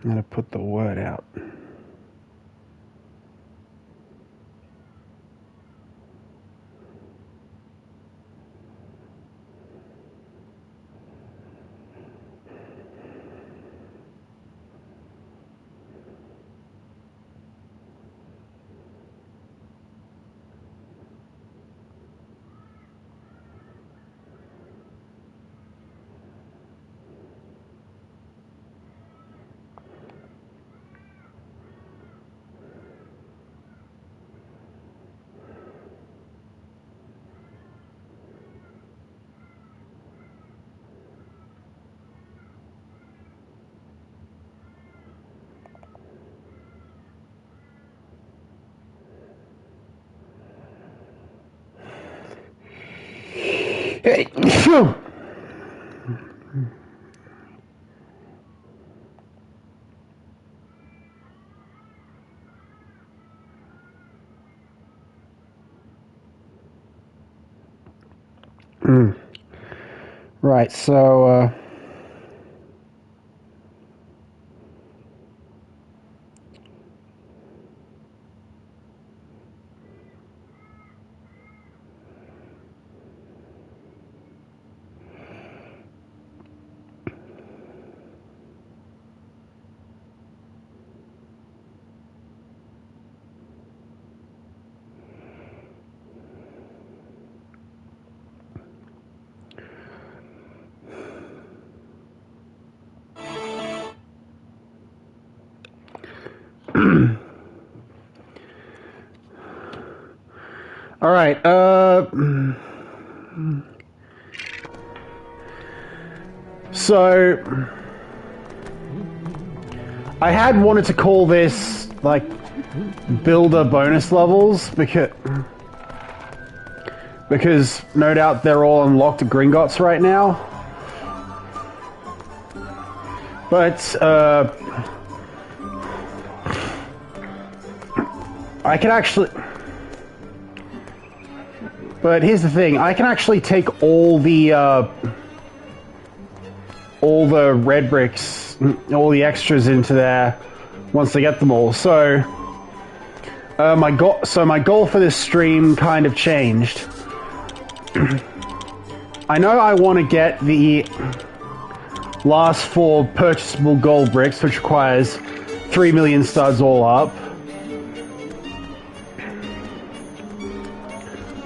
I'm gonna put the word out. Hey, phew. Right, so all right, so I had wanted to call this like builder bonus levels because no doubt they're all unlocked to Gringotts right now. But I can actually. But here's the thing: I can actually take all the red bricks, all the extras into there once I get them all. So my goal for this stream kind of changed. I know I want to get the last 4 purchasable gold bricks, which requires 3 million studs all up.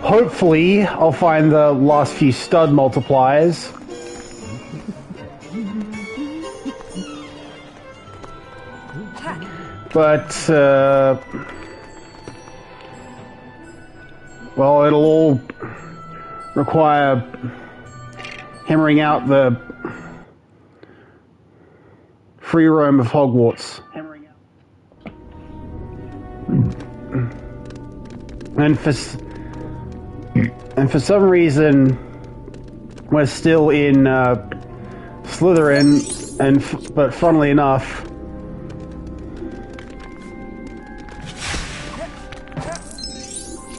Hopefully, I'll find the last few stud multipliers. But, well, it'll all require hammering out the Freeroam of Hogwarts. And for some reason, we're still in Slytherin, but funnily enough,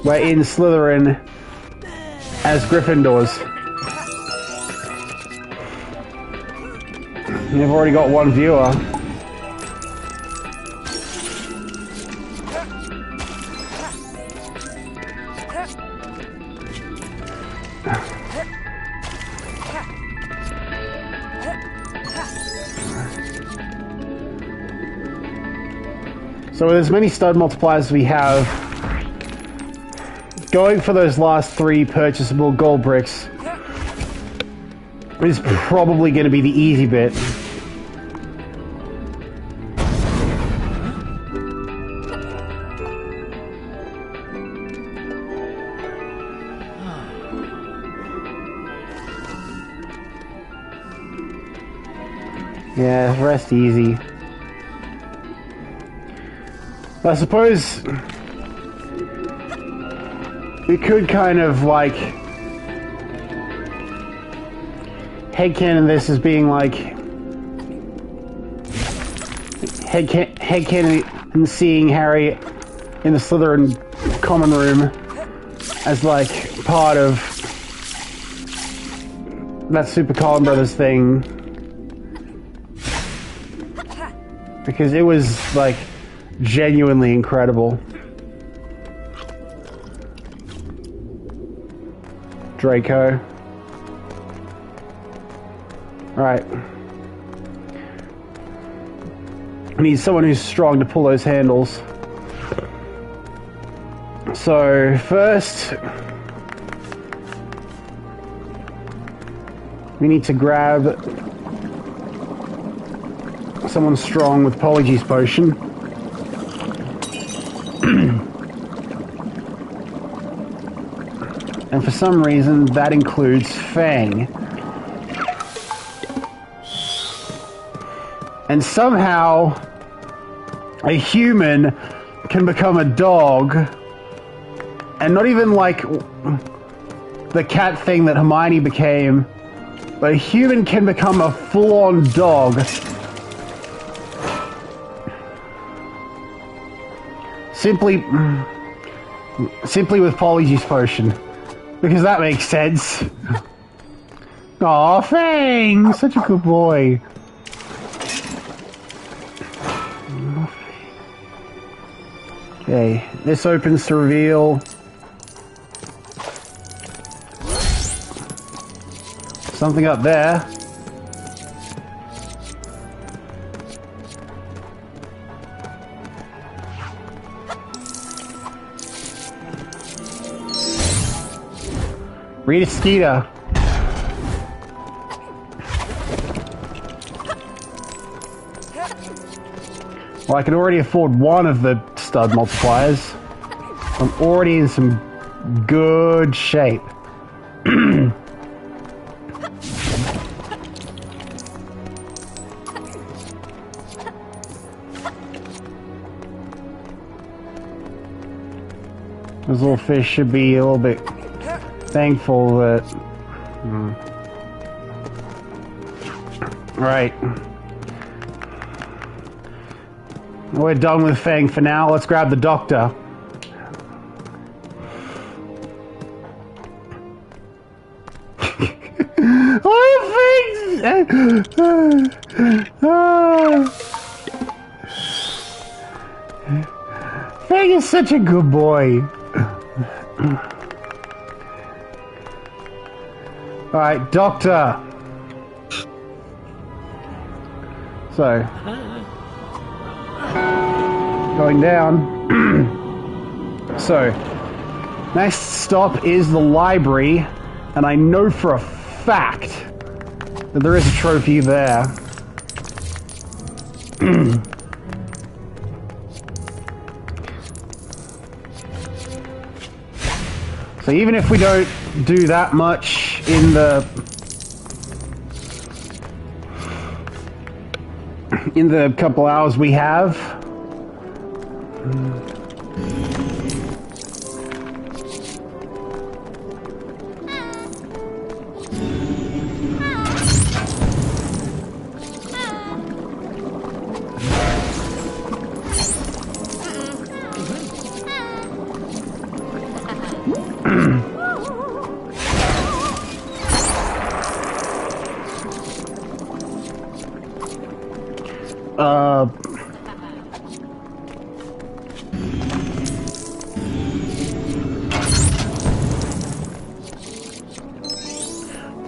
we're in Slytherin as Gryffindors. You've already got one viewer. So with as many stud multipliers as we have, going for those last 3 purchasable gold bricks is probably going to be the easy bit. Yeah, rest easy. I suppose we could kind of like headcanon this as being like headcanon and seeing Harry in the Slytherin common room as like part of that Super Colin Brothers thing. because it was, like, genuinely incredible. Draco. Right. I need someone who's strong to pull those handles. So, first, we need to grab someone strong with Polyjuice Potion. And for some reason, that includes Fang. And somehow, a human can become a dog, and not even like the cat thing that Hermione became, but a human can become a full-on dog. Simply with Polyjuice Potion. Because that makes sense. Aw, Fang! Such a good boy. Okay, this opens to reveal something up there. Rita Skeeter. Well, I can already afford one of the stud multipliers. I'm already in some good shape. Those little fish should be a little bit thankful that... Right. We're done with Fang for now. Let's grab the doctor. Fang is such a good boy. Alright, doctor. So, going down. So, next stop is the library, and I know for a fact that there is a trophy there. So even if we don't do that much in the couple hours we have,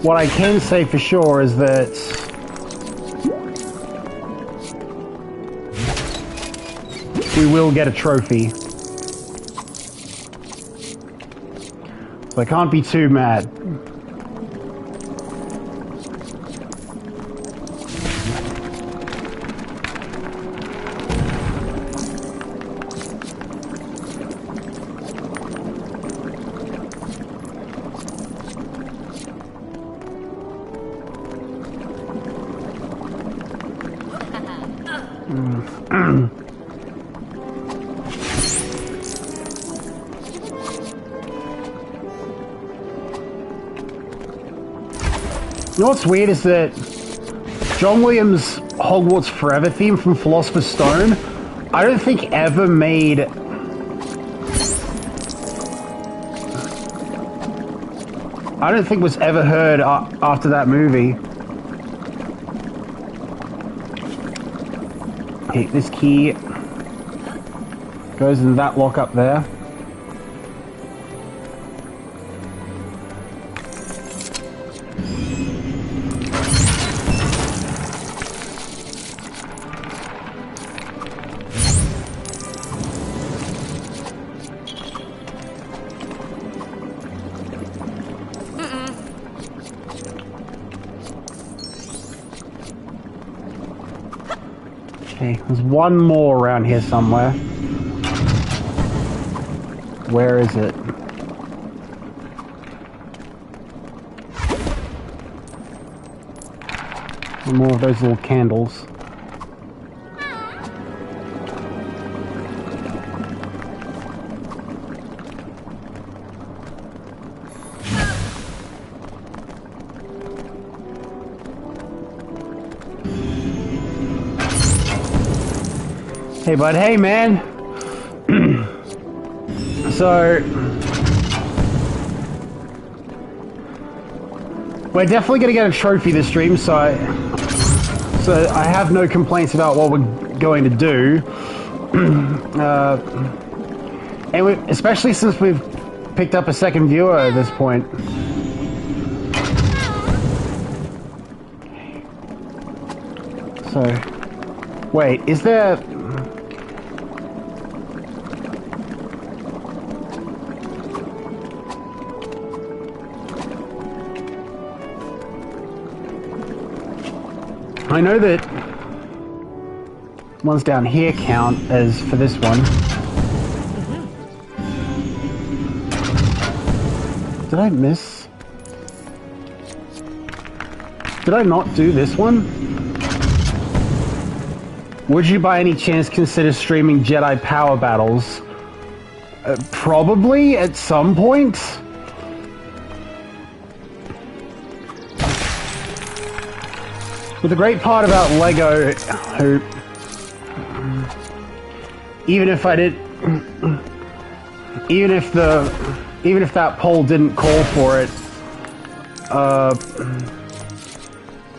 what I can say for sure is that we will get a trophy. So I can't be too mad. You know what's weird is that John Williams' Hogwarts Forever theme from Philosopher's Stone, I don't think ever made... I don't think was ever heard after that movie. Okay, this key goes in that lock up there. Okay, there's one more around here somewhere. Where is it? One more of those little candles. Hey bud, hey man. So we're definitely gonna get a trophy this stream, so I have no complaints about what we're going to do. And especially since we've picked up a second viewer at this point. So wait, is there... I know that ones down here count as for this one. Did I miss? Did I not do this one? Would you by any chance consider streaming Jedi power battles? Probably at some point. But the great part about Lego, even if that poll didn't call for it,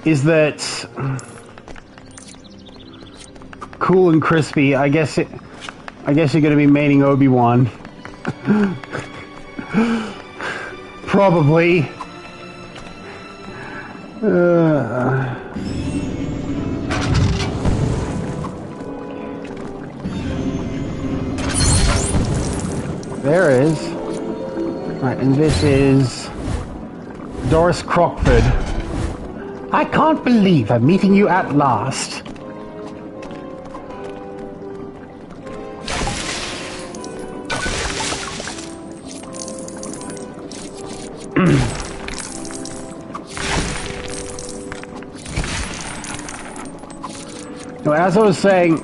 is that cool and crispy. I guess you're gonna be maining Obi-Wan. Probably. There is. Right, and this is Doris Crockford. I can't believe I'm meeting you at last. Now, as I was saying,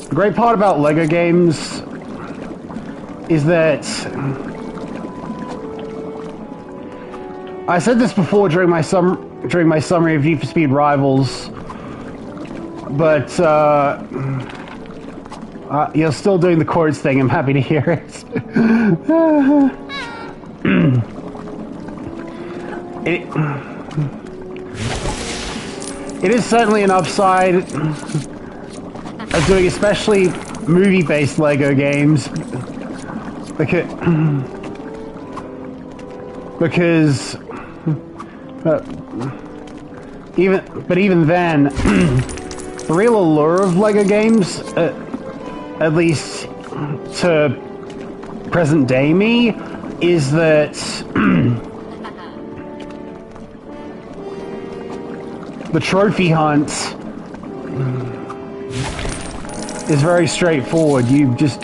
the great part about Lego games is that I said this before during my summary of Need for Speed Rivals, but you're still doing the chords thing. I'm happy to hear it. It is certainly an upside of doing especially movie-based Lego games. Because even then, the real allure of Lego games, at least to present day me, is that the trophy hunt is very straightforward. You just...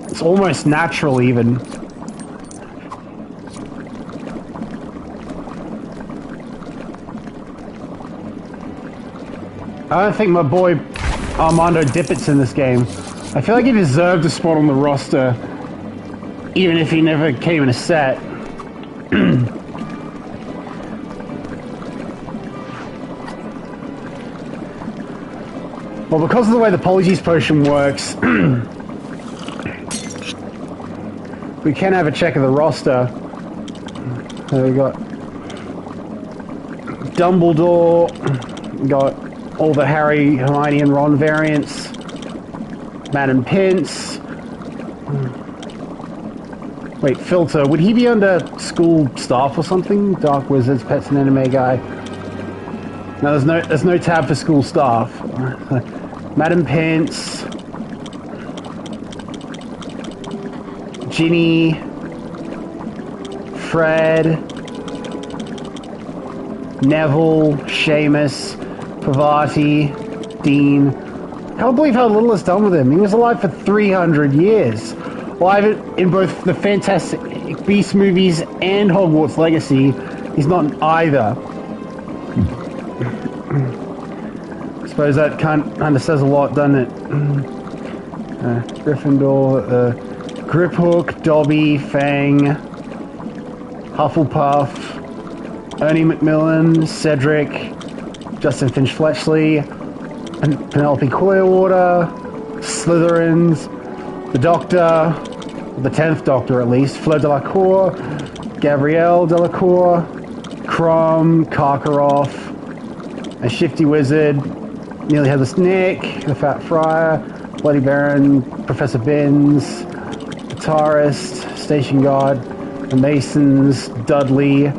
It's almost natural, even. I don't think my boy Armando Dippett's in this game. I feel like he deserved a spot on the roster, even if he never came in a set. Well, because of the way the Polyjuice Potion works, we can have a check of the roster. So we got Dumbledore, Got all the Harry, Hermione, and Ron variants. Madam Pince. Wait, Filter. Would he be under school staff or something? Dark Wizards, Pets and Anime Guy. No, there's no tab for school staff. Madam Pince. Ginny. Fred. Neville. Seamus. Pavati. Dean. I can't believe how little is done with him. He was alive for 300 years. Alive in both the Fantastic Beasts movies and Hogwarts Legacy. He's not in either. I suppose that kind of says a lot, doesn't it? Gryffindor, Griphook, Dobby, Fang, Hufflepuff, Ernie Macmillan, Cedric, Justin Finch-Fletchley, and Penelope Clearwater, Slytherins, the Doctor, the 10th Doctor at least, Fleur Delacour, Gabrielle Delacour, Crumb, Karkaroff, a Shifty Wizard, Nearly Headless Nick, the Fat Friar, Bloody Baron, Professor Binns, Guitarist, Station Guard, the Masons, Dudley,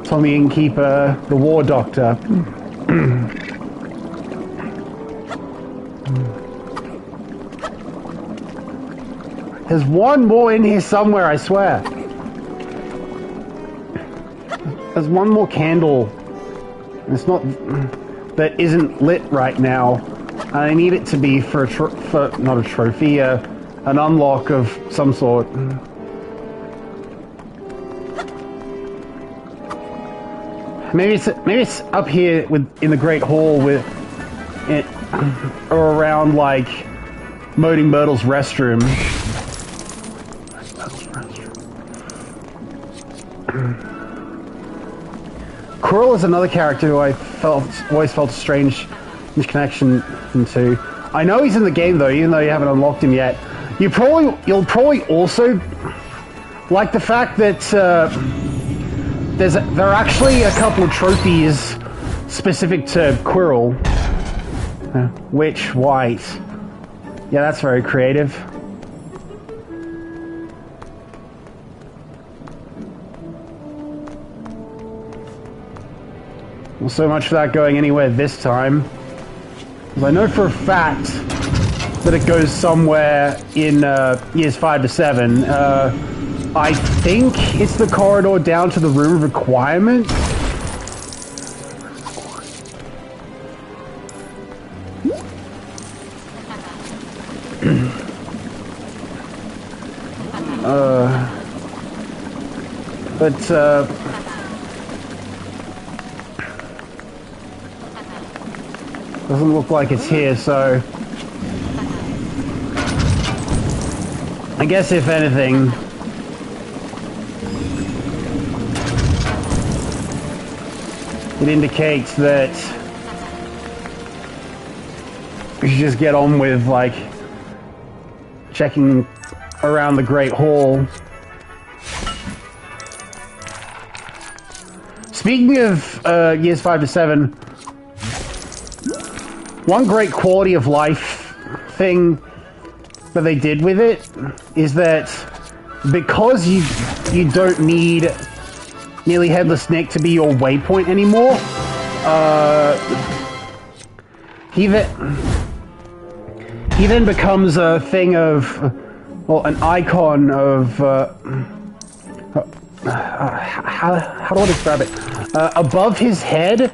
Tommy Innkeeper, the War Doctor. There's one more in here somewhere, I swear. There's one more candle. It's not... that isn't lit right now. And I need it to be for not a trophy, an unlock of some sort. Maybe it's up here in the Great Hall with it, or around like Moaning Myrtle's restroom. Quirrell is another character who I always felt a strange connection to. I know he's in the game though, even though you haven't unlocked him yet. You'll probably also like the fact that there are actually a couple of trophies specific to Quirrell. Witch, white. Yeah, that's very creative. Well, so much for that going anywhere this time. Because I know for a fact that it goes somewhere in years 5 to 7. I think it's the corridor down to the room of requirement. Doesn't look like it's here, so I guess if anything, it indicates that we should just get on with like checking around the Great Hall. Speaking of years 5 to 7, one great quality of life thing that they did with it is that because you don't need Nearly Headless Nick to be your waypoint anymore, he then becomes a thing of, well, an icon of how do I describe it? Above his head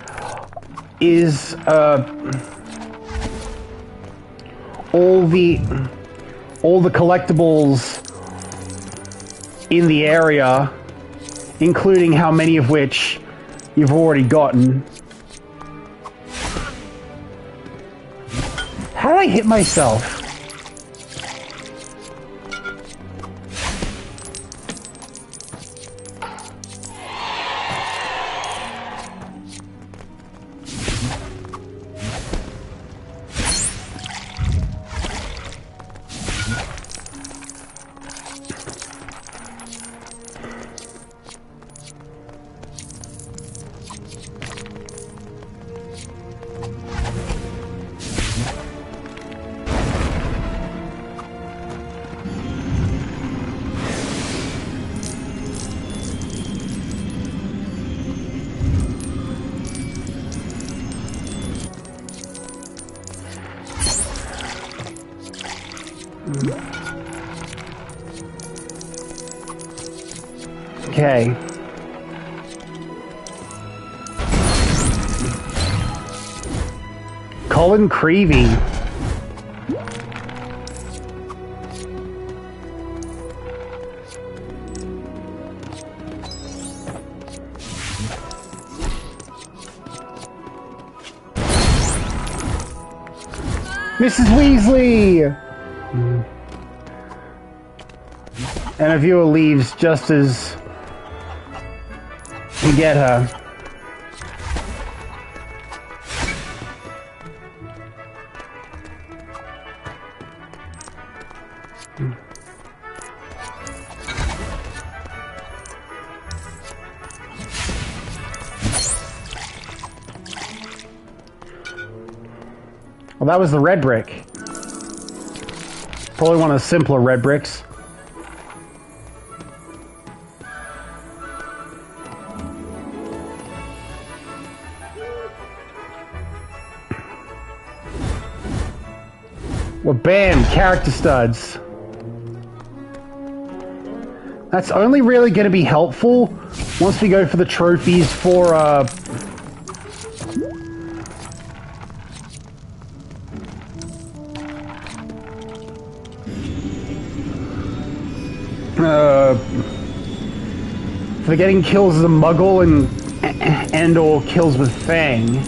is all the collectibles in the area, including how many of which you've already gotten. How did I hit myself? Okay. Colin Creevy. Mrs. Weasley! And a viewer leaves just as you get her. Well, that was the red brick. Probably one of the simpler red bricks. Well, bam, character studs. That's only really going to be helpful once we go for the trophies for, for getting kills as a muggle and or kills with Fang.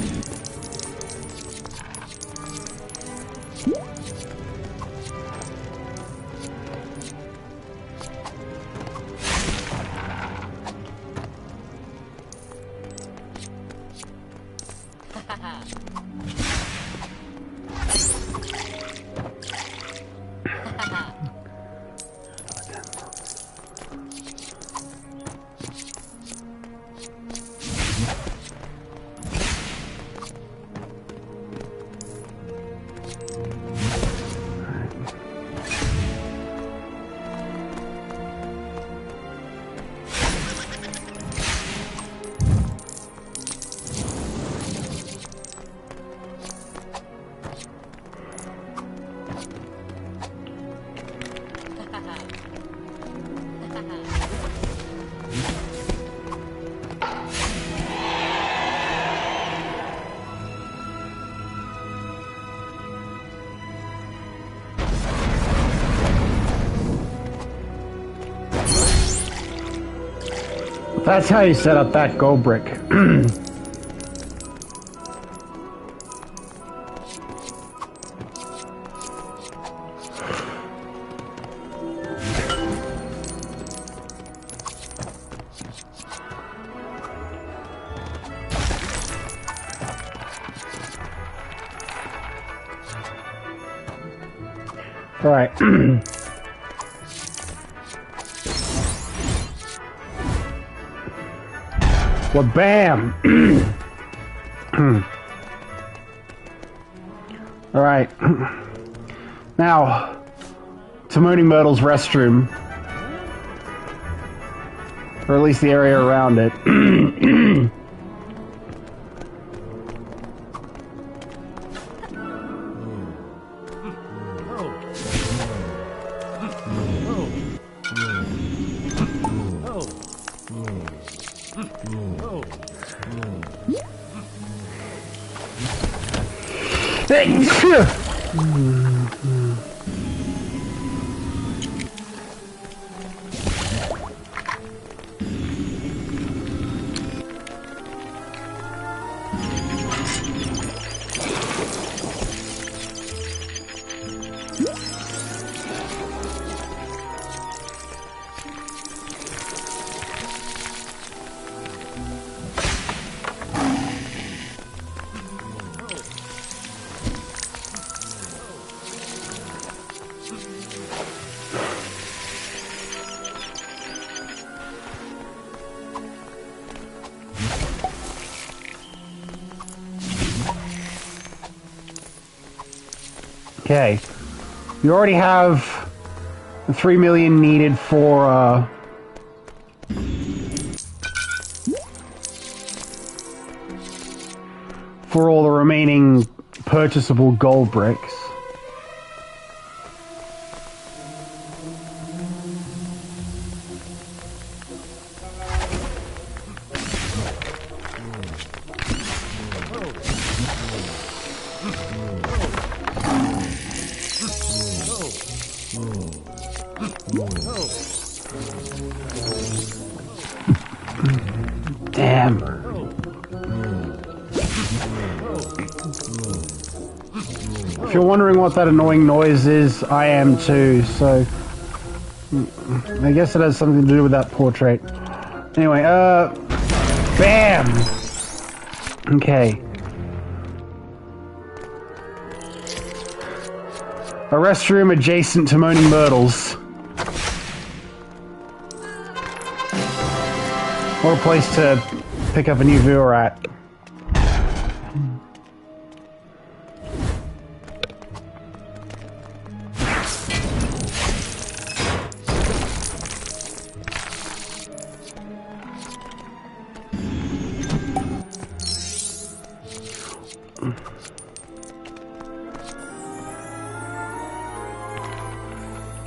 That's how you set up that gold brick. All right. Well, bam! Alright. Now, to Moaning Myrtle's restroom. Or at least the area around it. Okay, you already have the 3 million needed for all the remaining purchasable gold bricks. Damn. If you're wondering what that annoying noise is, I am too, so... I guess it has something to do with that portrait. Anyway, bam! Okay. A restroom adjacent to Moaning Myrtles. What a place to pick up a new viewer at.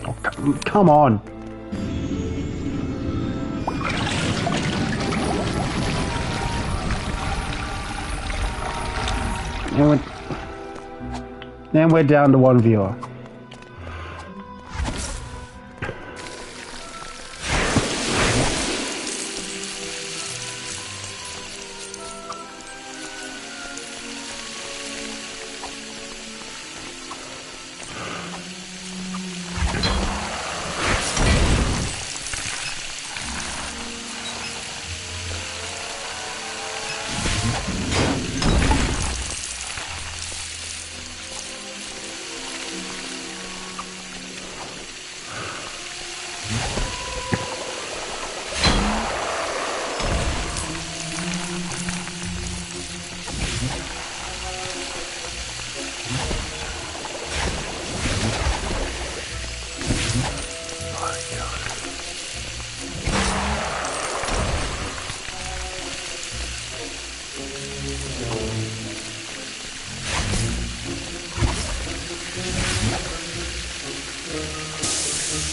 Oh, come on. And we're down to one viewer.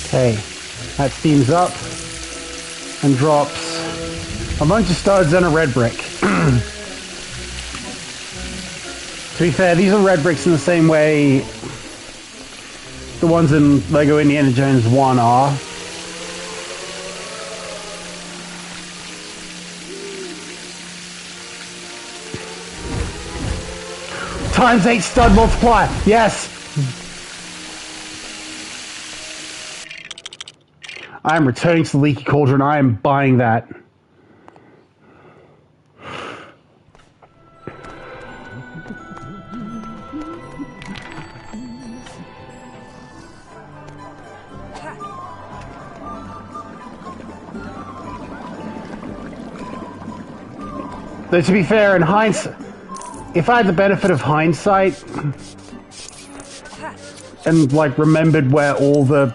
Okay, that steams up and drops a bunch of studs and a red brick. To be fair, these are red bricks in the same way the ones in LEGO Indiana Jones 1 are. ×8 stud multiplier, yes! I am returning to the Leaky Cauldron. I am buying that. Though to be fair, in hindsight, if I had the benefit of hindsight and like remembered where all the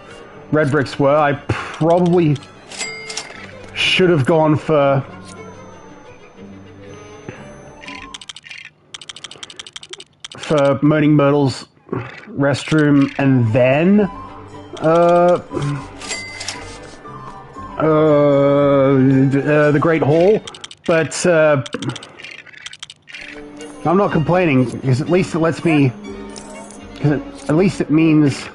red bricks were, I probably should have gone for Moaning Myrtle's restroom and then the Great Hall, but I'm not complaining because at least it lets me, at least it means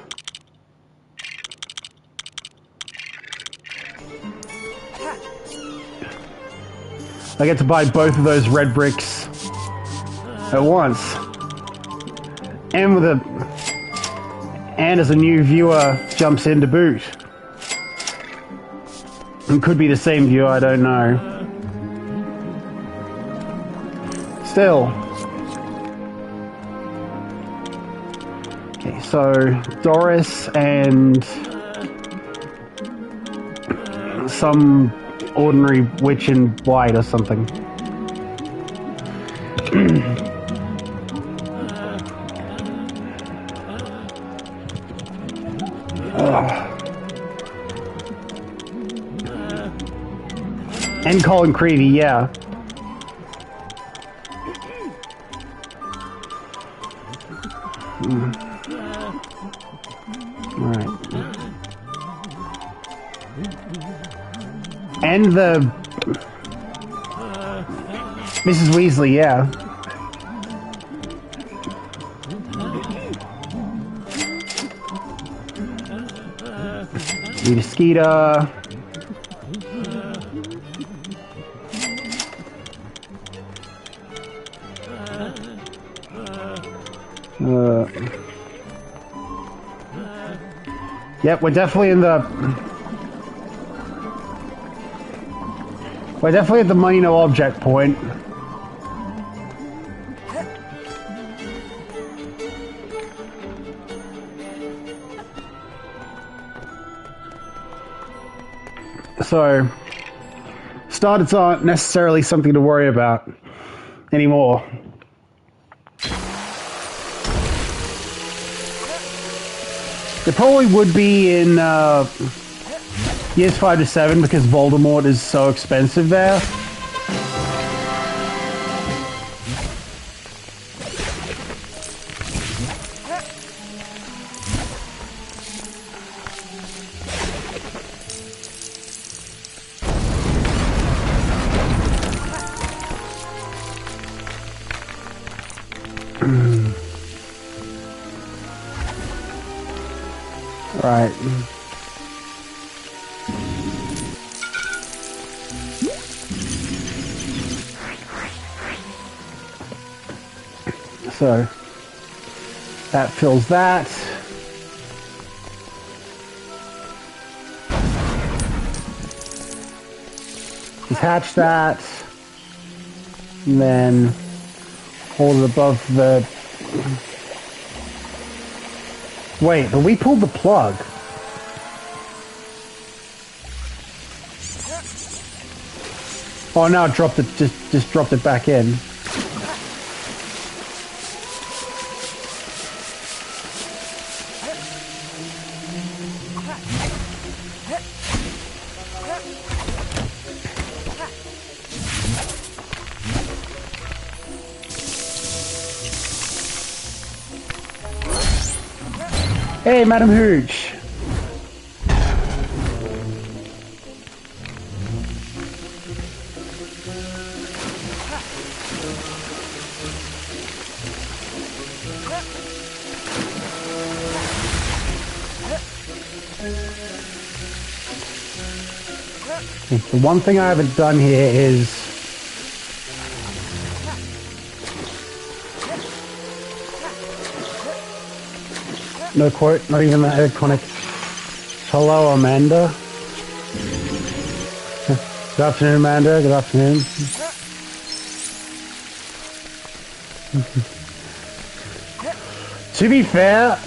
I get to buy both of those red bricks at once. And with and as a new viewer jumps in to boot. It could be the same viewer, I don't know. Still. Okay, so Doris and some ordinary witch in white or something. And Colin Creevy, yeah. Alright. And Mrs. Weasley, yeah. Need a Skeeter. Yep, we're definitely in the... We're definitely at the money no object point. So, starters aren't necessarily something to worry about anymore. It probably would be in years 5 to 7 because Voldemort is so expensive there. Right. So that fills that. Detach that. And then hold it above the... Wait, but we pulled the plug. Oh, now it dropped it. Just dropped it back in. Hey, Madam Hooch. The one thing I haven't done here is no quote, not even that iconic hello, Amanda. Good afternoon, Amanda. Good afternoon. To be fair,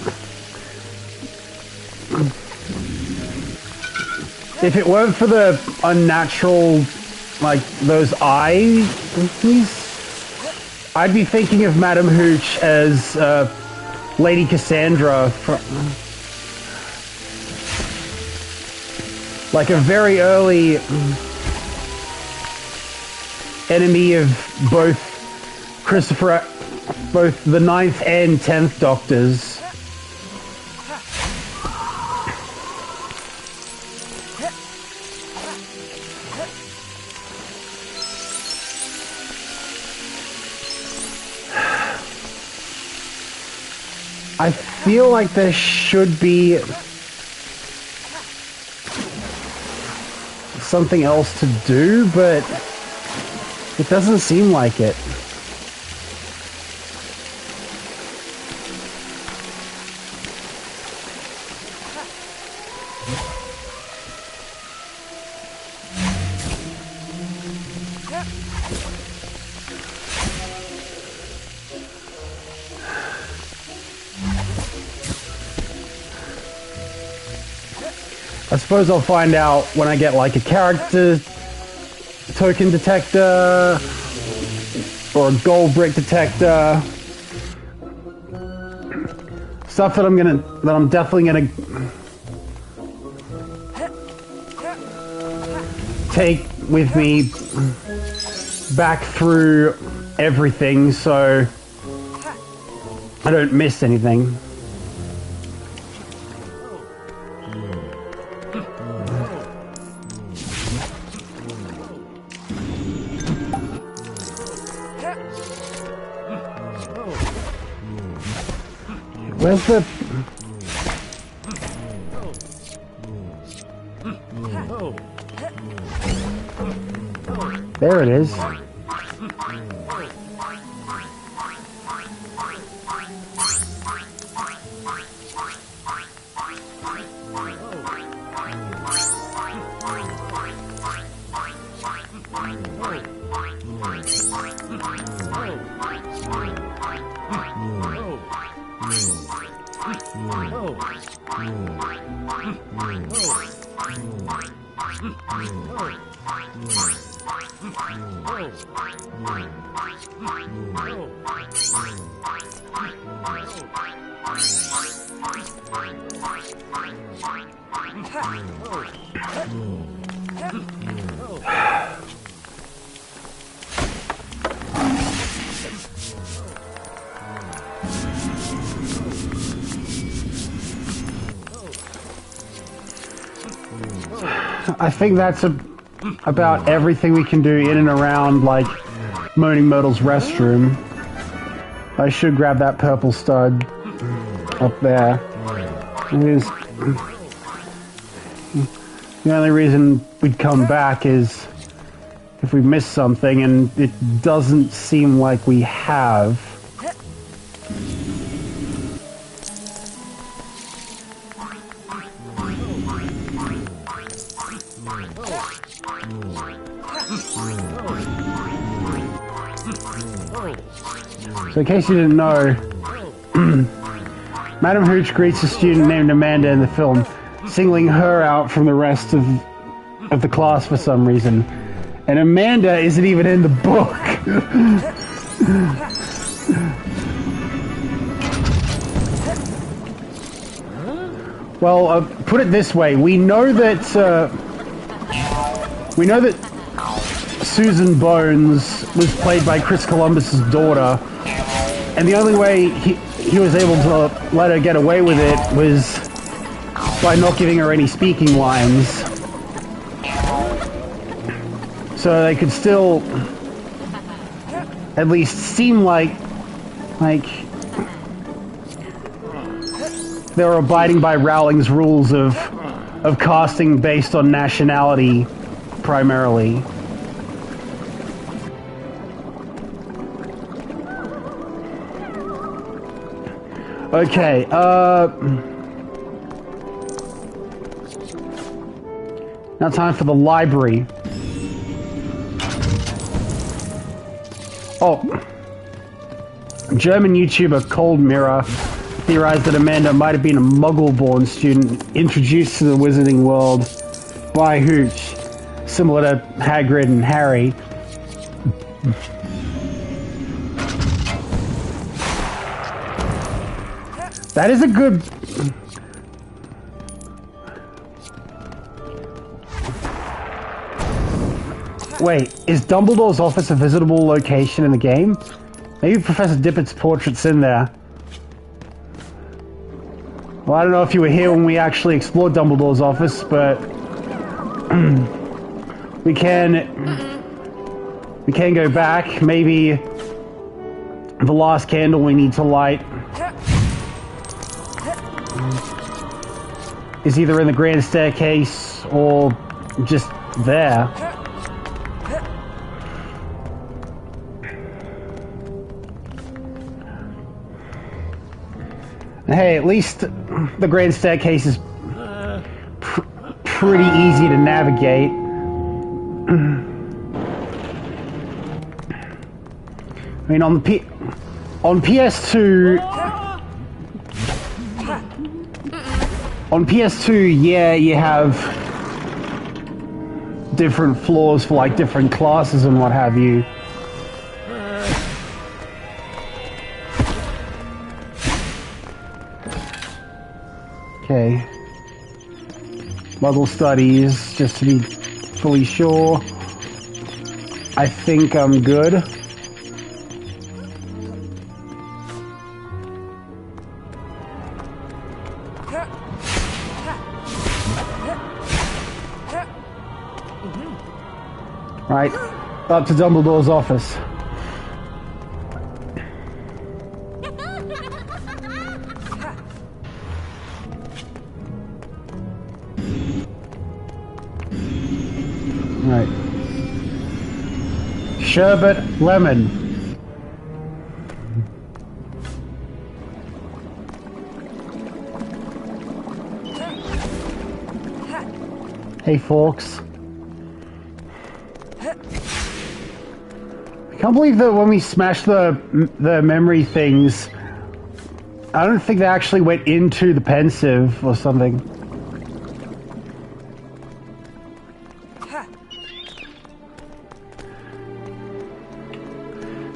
if it weren't for the unnatural, like, those eyes, I'd be thinking of Madam Hooch as Lady Cassandra from, like, a very early enemy of both both the 9th and 10th Doctors. I feel like there should be something else to do, but it doesn't seem like it. I suppose I'll find out when I get like a character token detector or a gold brick detector. Stuff that I'm definitely gonna take with me back through everything so I don't miss anything. Where's the... There it is. I think that's about everything we can do in and around, like, Moaning Myrtle's restroom. I should grab that purple stud up there. It is... The only reason we'd come back is if we missed something, and it doesn't seem like we have. So in case you didn't know, Madam Hooch greets a student named Amanda in the film, singling her out from the rest of the class for some reason. And Amanda isn't even in the book. Well, put it this way: we know that Susan Bones was played by Chris Columbus's daughter, and the only way he was able to let her get away with it was by not giving her any speaking lines, so they could still at least seem like they were abiding by Rowling's rules of casting based on nationality primarily. Okay, now time for the library. Oh, German YouTuber Cold Mirror theorized that Amanda might have been a Muggle-born student introduced to the wizarding world by Hooch, similar to Hagrid and Harry. That is a good... Wait, is Dumbledore's office a visitable location in the game? Maybe Professor Dippett's portrait's in there. Well, I don't know if you were here when we actually explored Dumbledore's office, but... we can go back. Maybe the last candle we need to light is either in the grand staircase or just there. Hey, at least the grand staircase is pretty easy to navigate. I mean, on PS2... On PS2, yeah, you have different floors for, like, different classes and what have you. Okay. Muggle studies, just to be fully sure. I think I'm good. Right, up to Dumbledore's office. sherbet lemon. Hey, folks. I can't believe that when we smashed the memory things, I don't think they actually went into the pensive or something.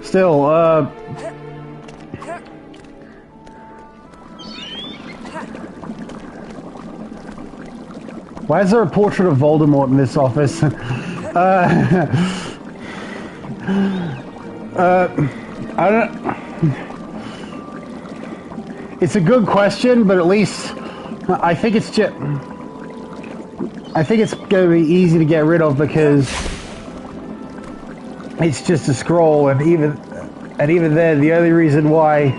Still, why is there a portrait of Voldemort in this office? I don't... It's a good question, but at least I think it's just... I think it's going to be easy to get rid of because it's just a scroll, and even then, the only reason why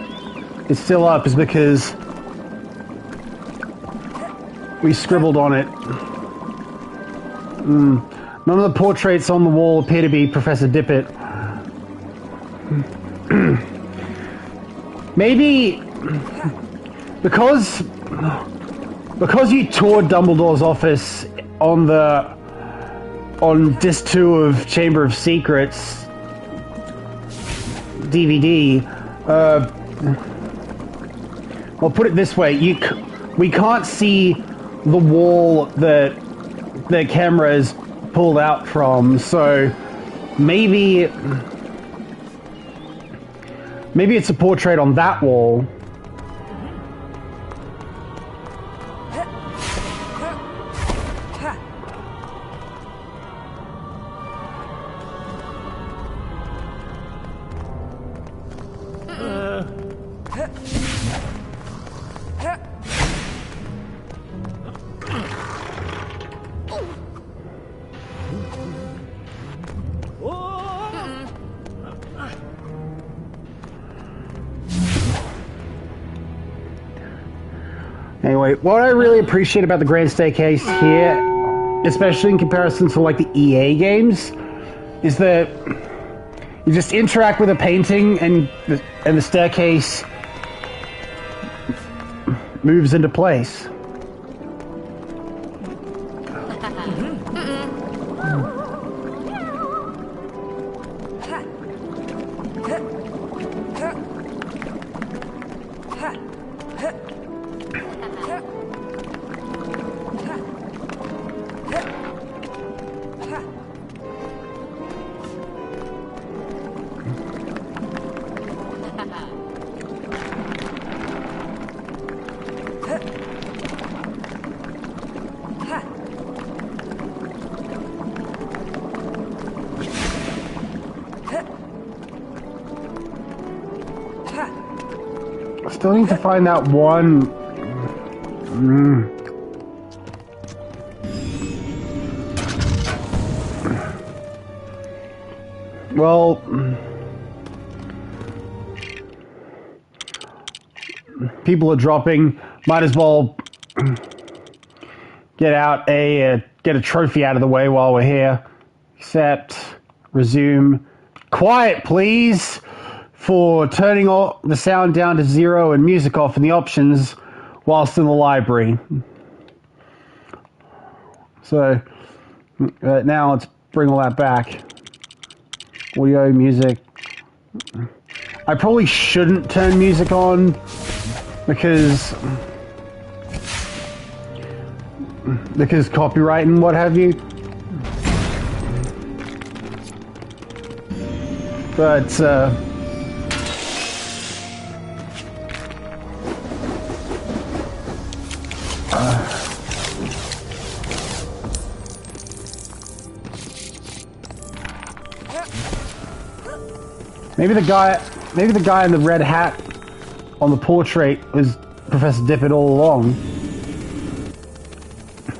it's still up is because we scribbled on it. None of the portraits on the wall appear to be Professor Dippet. Maybe because you toured Dumbledore's office on disc 2 of Chamber of Secrets DVD. Well, put it this way: we can't see the wall that the camera is pulled out from, so maybe it's a portrait on that wall. Anyway, what I really appreciate about the Grand Staircase here, especially in comparison to like the EA games, is that you just interact with a painting and the staircase moves into place. Still need to find that one. Well, people are dropping. Might as well get a trophy out of the way while we're here. Accept, resume. Quiet, please. For turning all the sound down to 0 and music off in the options whilst in the library. So now let's bring all that back. Audio, music. I probably shouldn't turn music on because copyright and what have you. But maybe the guy in the red hat on the portrait was Professor Dippet all along.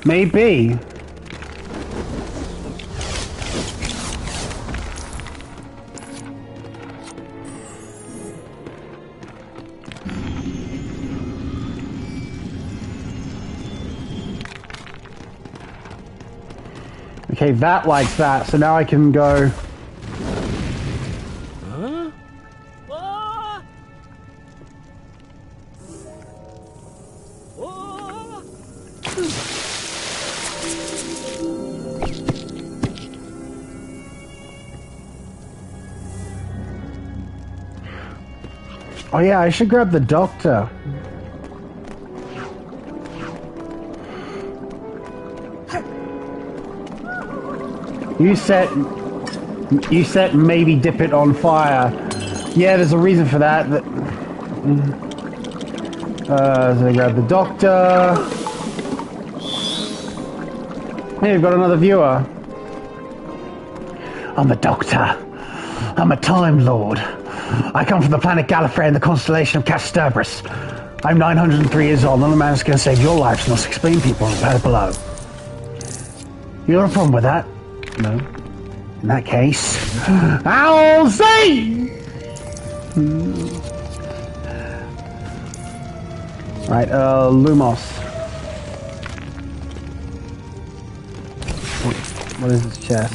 Maybe. Okay, that likes that, so now I can go Oh yeah, I should grab the doctor. You set maybe dip it on fire. Yeah, there's a reason for that. So I grab the doctor. Hey, we've got another viewer. I'm the Doctor. I'm a Time Lord. I come from the planet Gallifrey in the constellation of Castorpus. I'm 903 years old, and the man is going to save your lives and I'll explain people on the planet below. You got a problem with that? No. In that case, I'll see! Right, Lumos. What is this chest?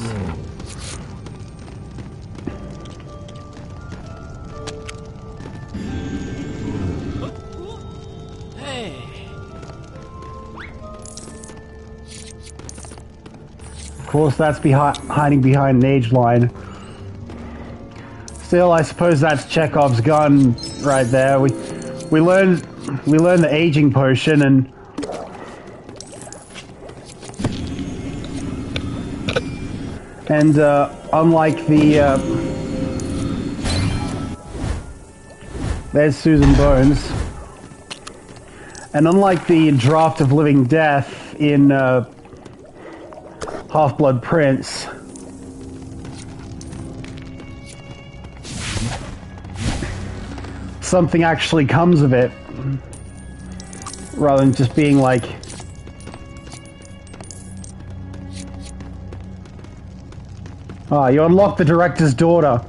Of course, that's hiding behind an age line. Still, I suppose that's Chekhov's gun right there. We learned the aging potion, and unlike the there's Susan Bones, and unlike the Draft of Living Death in Half-Blood Prince, something actually comes of it, rather than just being like, ah, you unlocked the director's daughter.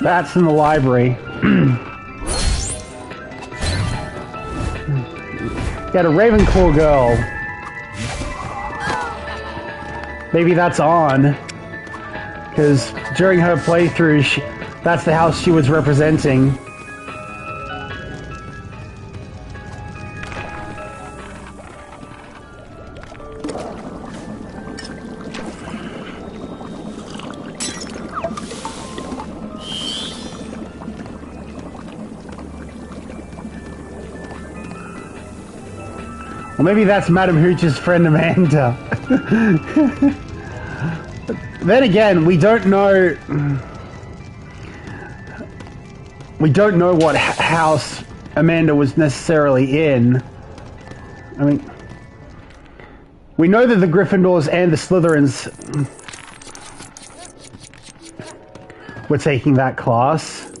That's in the library. Got a Ravenclaw girl. Maybe that's on, because during her playthrough, that's the house she was representing. Or maybe that's Madam Hooch's friend Amanda. Then again, we don't know what house Amanda was necessarily in. I mean, we know that the Gryffindors and the Slytherins were taking that class.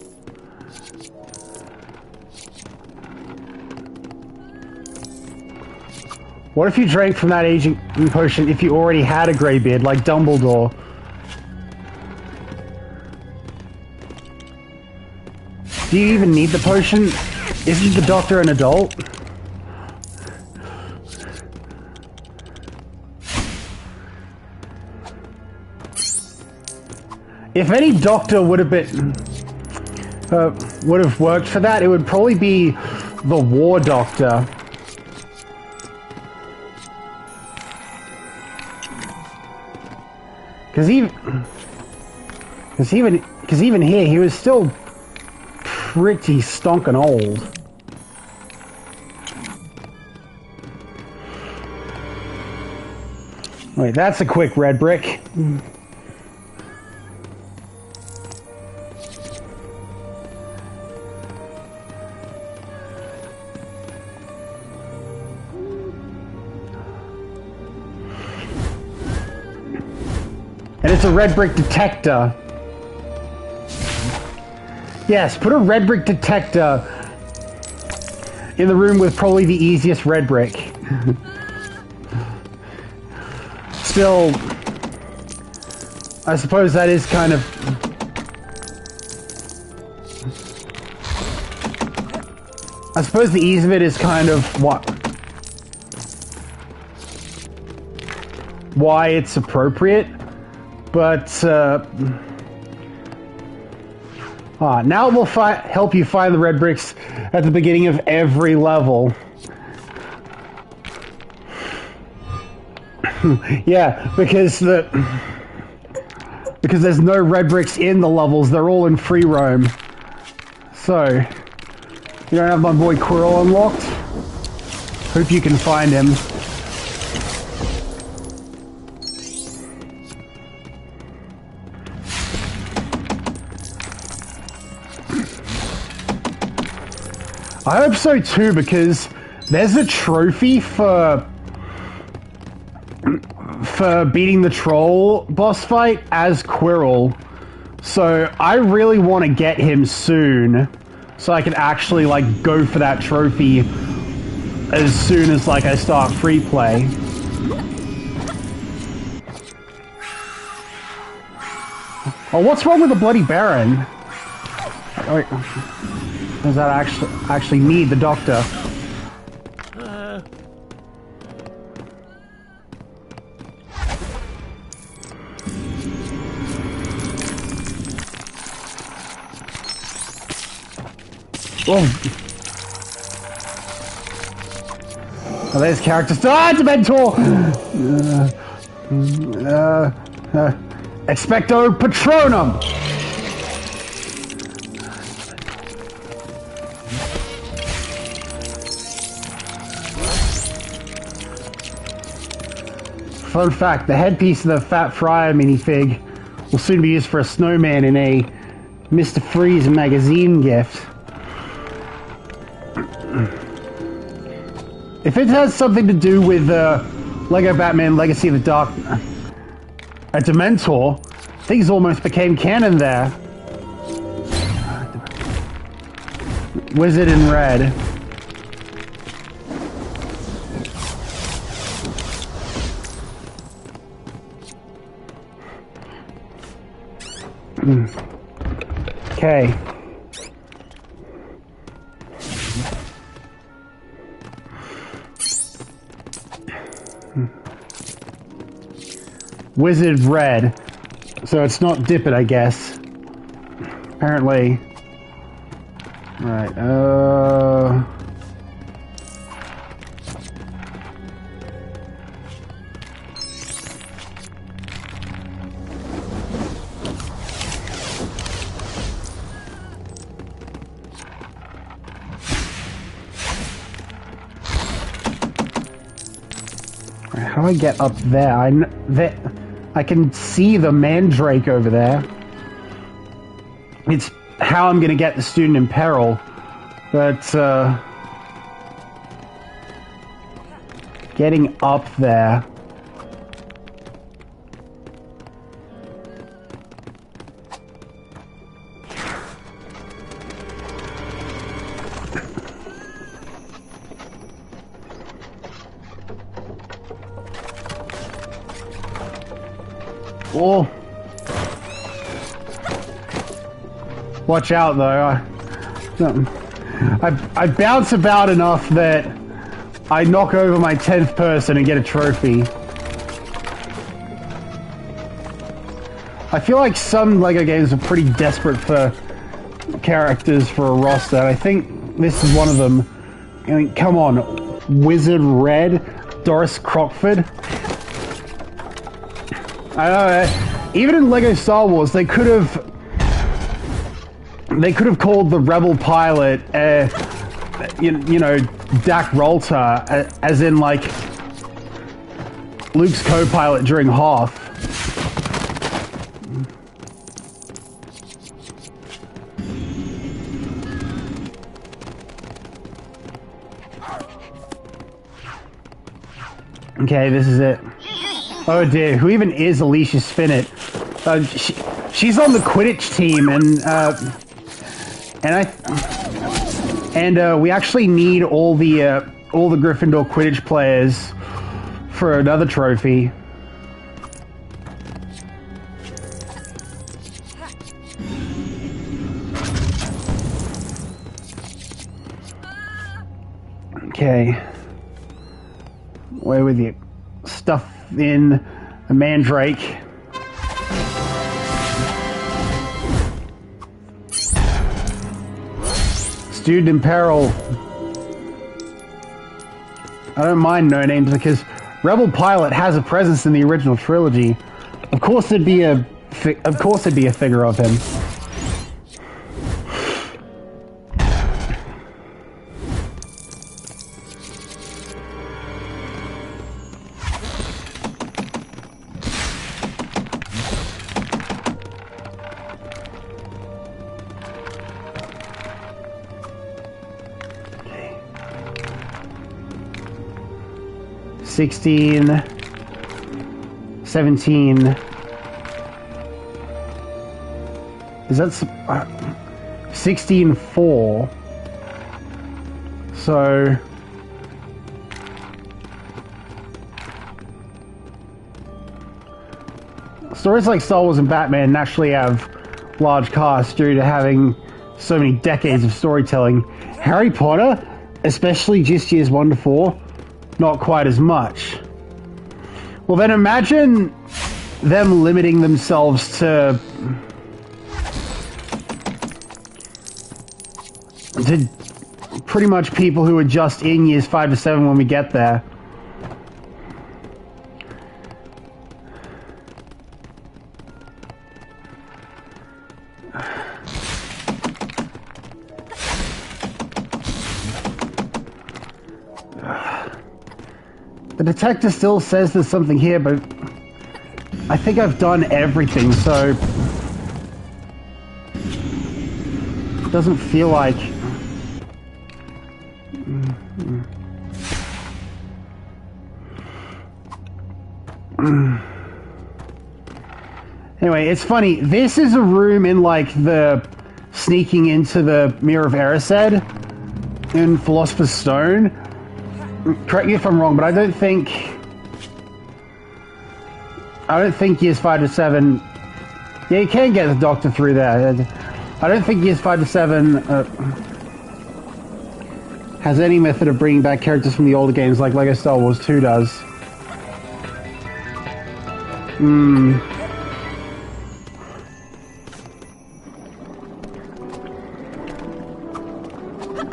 What if you drank from that aging potion if you already had a grey beard, like Dumbledore? Do you even need the potion? Isn't the Doctor an adult? If any Doctor would have worked for that, it would probably be the War Doctor. Because even here, he was still pretty stonking old. Wait, that's a quick red brick. And it's a red brick detector. Yes, put a red brick detector in the room with probably the easiest red brick. Still, I suppose that is kind of... I suppose the ease of it is kind of why it's appropriate, but now it will help you find the red bricks at the beginning of every level. Yeah, because there's no red bricks in the levels, they're all in Freeroam. So, you don't have my boy Quirrell unlocked? Hope you can find him. I hope so too, because there's a trophy for beating the troll boss fight as Quirrell. So I really want to get him soon, so I can actually like go for that trophy as soon as like I start free play. Oh, what's wrong with the Bloody Baron? Oh, wait. Does that actually need the doctor? Oh, there's characters. Ah, it's a mentor! Expecto Patronum! Fun fact, the headpiece of the Fat Friar minifig will soon be used for a snowman in a Mr. Freeze magazine gift. If it has something to do with Lego Batman Legacy of the Dark... a Dementor, things almost became canon there. Wizard in red. Okay. Wizard red. So it's not dip it, I guess. Apparently. Right, how do I get up there? I can see the Mandrake over there. It's how I'm going to get the student in peril. But, getting up there... Oh. Watch out, though. I bounce about enough that I knock over my 10th person and get a trophy. I feel like some LEGO games are pretty desperate for characters for a roster. I think this is one of them. I mean, come on. Wizard Red, Doris Crockford. I know, even in LEGO Star Wars, they could have called the Rebel pilot, you know, Dak Rolter, as in like Luke's co-pilot during Hoth. Okay, this is it. Oh dear, who even is Alicia Spinnet? She's on the Quidditch team, and And we actually need all the Gryffindor Quidditch players for another trophy. Okay. Away with you. Stuff in the mandrake. Student in peril. I don't mind no names because Rebel Pilot has a presence in the original trilogy. Of course there'd be a figure of him. Okay. 16, 17. Is that 16-4? So stories like Star Wars and Batman naturally have large casts due to having so many decades of storytelling. Harry Potter, especially just years 1 to 4, not quite as much. Well, then imagine them limiting themselves to pretty much people who are just in years 5 to 7 when we get there. The detector still says there's something here, but I think I've done everything, so it doesn't feel like... Anyway, it's funny. This is a room in, like, the sneaking into the Mirror of Erised in Philosopher's Stone. Correct me if I'm wrong, but I don't think years 5 to 7... Yeah, you can get the Doctor through there. I don't think years 5 to 7 has any method of bringing back characters from the older games like Lego Star Wars 2 does.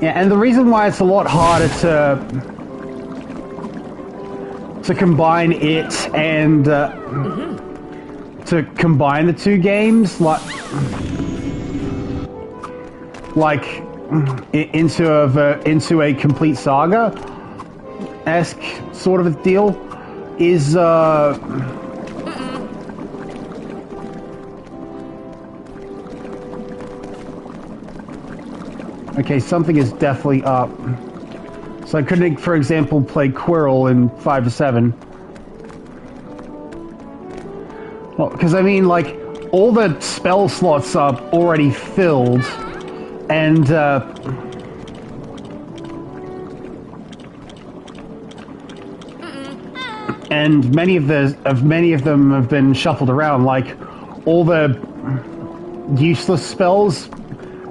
Yeah, and the reason why it's a lot harder to combine it and to combine the two games like into a complete saga-esque sort of a deal is okay, something is definitely up. So I couldn't, for example, play Quirrell in 5 to 7. Well, because I mean, like, all the spell slots are already filled, and many of them have been shuffled around. Like, all the useless spells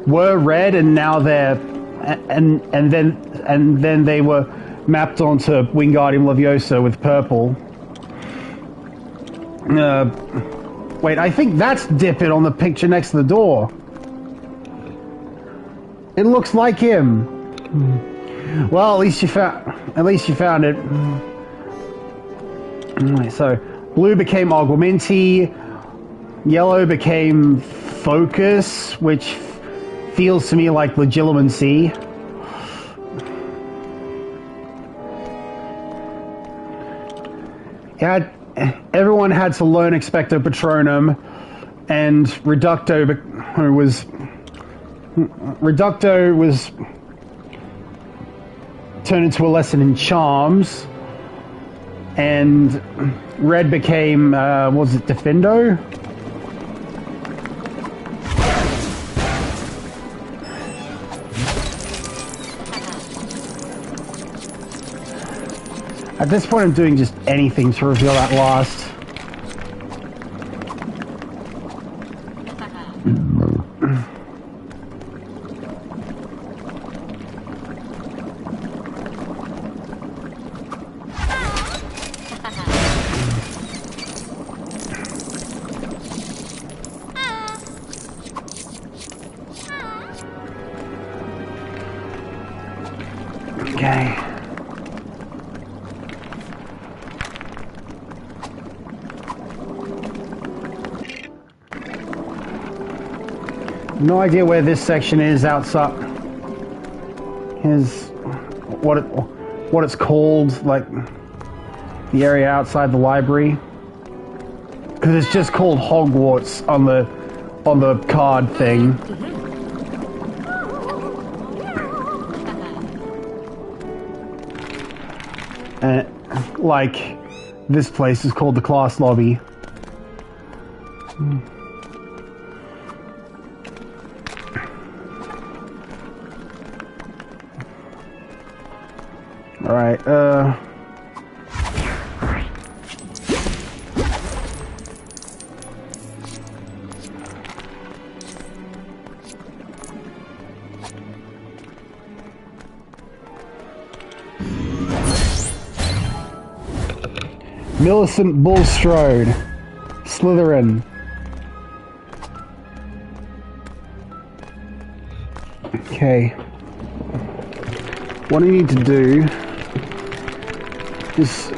were red, and now they're and then they were mapped onto Wingardium Leviosa with purple. Wait, I think that's Dippet on the picture next to the door. It looks like him. Well, at least you found it. Alright, so blue became Augmenti, yellow became Focus, which feels to me like Legilimency. Yeah, everyone had to learn Expecto Patronum, and Reducto was turned into a lesson in Charms, and red became was it Defendo? At this point, I'm doing just anything to reveal that last. Okay. No idea where this section is outside. Here's what it's called, like the area outside the library, because it's just called Hogwarts on the card thing. And like this place is called the class lobby. All right. Millicent Bulstrode, Slytherin. Okay. What I need to do is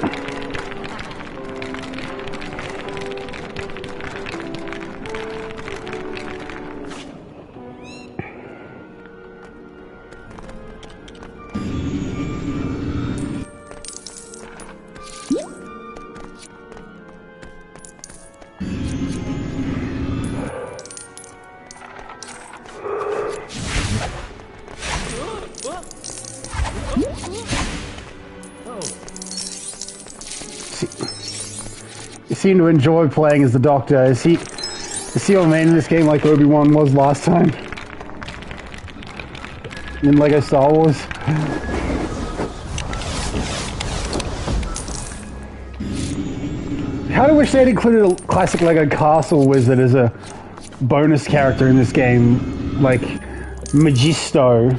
seem to enjoy playing as the Doctor. Is he your main in this game like Obi-Wan was last time in LEGO Star Wars? Kind of wish they'd included a classic LEGO Castle Wizard as a bonus character in this game, like Magisto.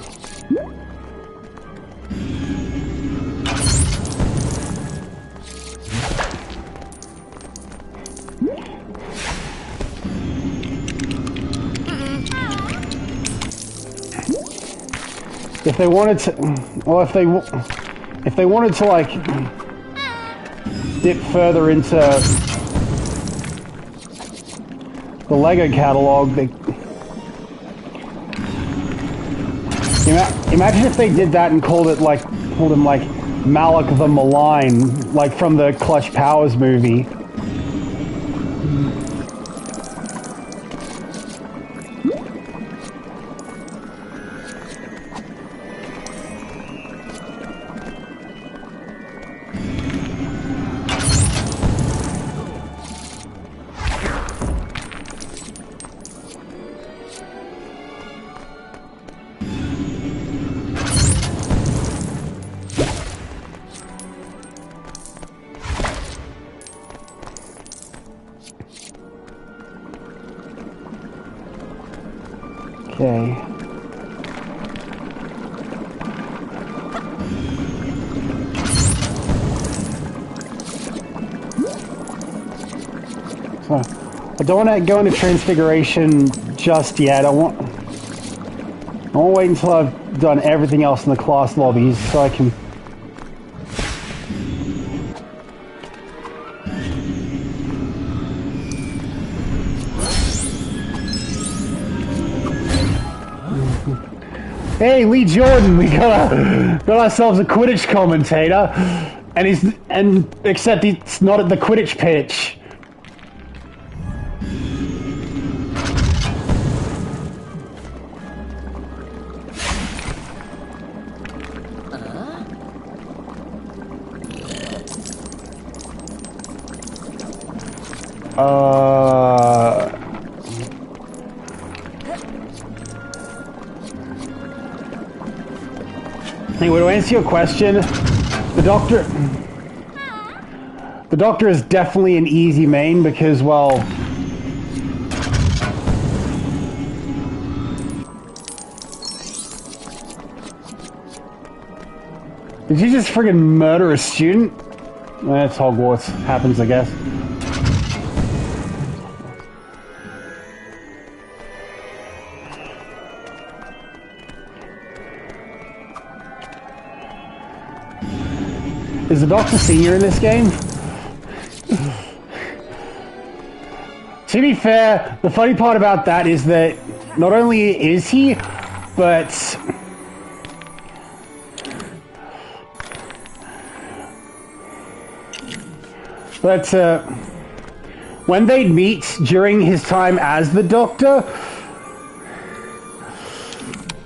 If they wanted to, well, if they wanted to like dip further into the LEGO catalog, imagine if they did that and called him like Malak the Malign, like from the Clutch Powers movie. Okay. So, I don't want to go into Transfiguration just yet. I want to wait until I've done everything else in the class lobbies so I can... Hey, Lee Jordan, we got ourselves a Quidditch commentator, and except it's not at the Quidditch pitch. Anyway, to answer your question, the Doctor The Doctor is definitely an easy main because, well... Did you just friggin' murder a student? That's Hogwarts. Happens, I guess. Is the Doctor Senior in this game? To be fair, the funny part about that is that not only is he, but when they'd meet during his time as the Doctor,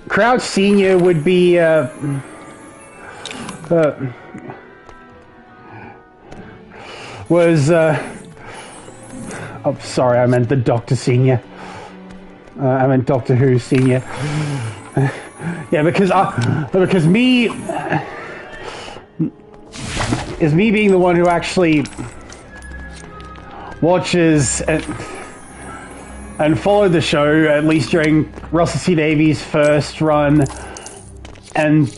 Crouch Senior would be oh, sorry, I meant the Doctor Senior. I meant Doctor Who Senior. Yeah, because me being the one who actually watches and followed the show, at least during Russell T Davies' first run, and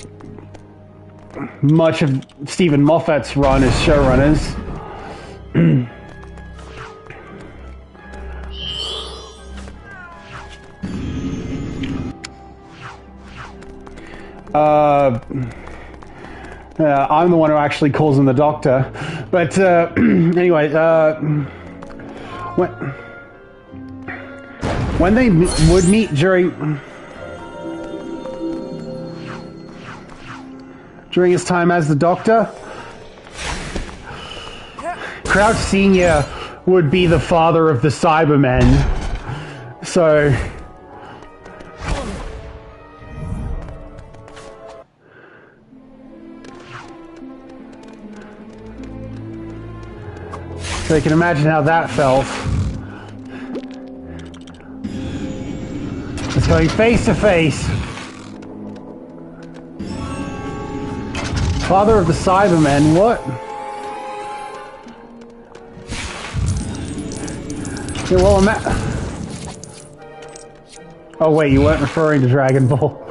much of Stephen Moffat's run as showrunners. I'm the one who actually calls him the Doctor. But anyway, when they would meet during his time as the Doctor, Crouch Senior would be the father of the Cybermen. So you can imagine how that felt. It's going face to face. Father of the Cybermen, what? Yeah, well, oh wait, you weren't referring to Dragon Ball.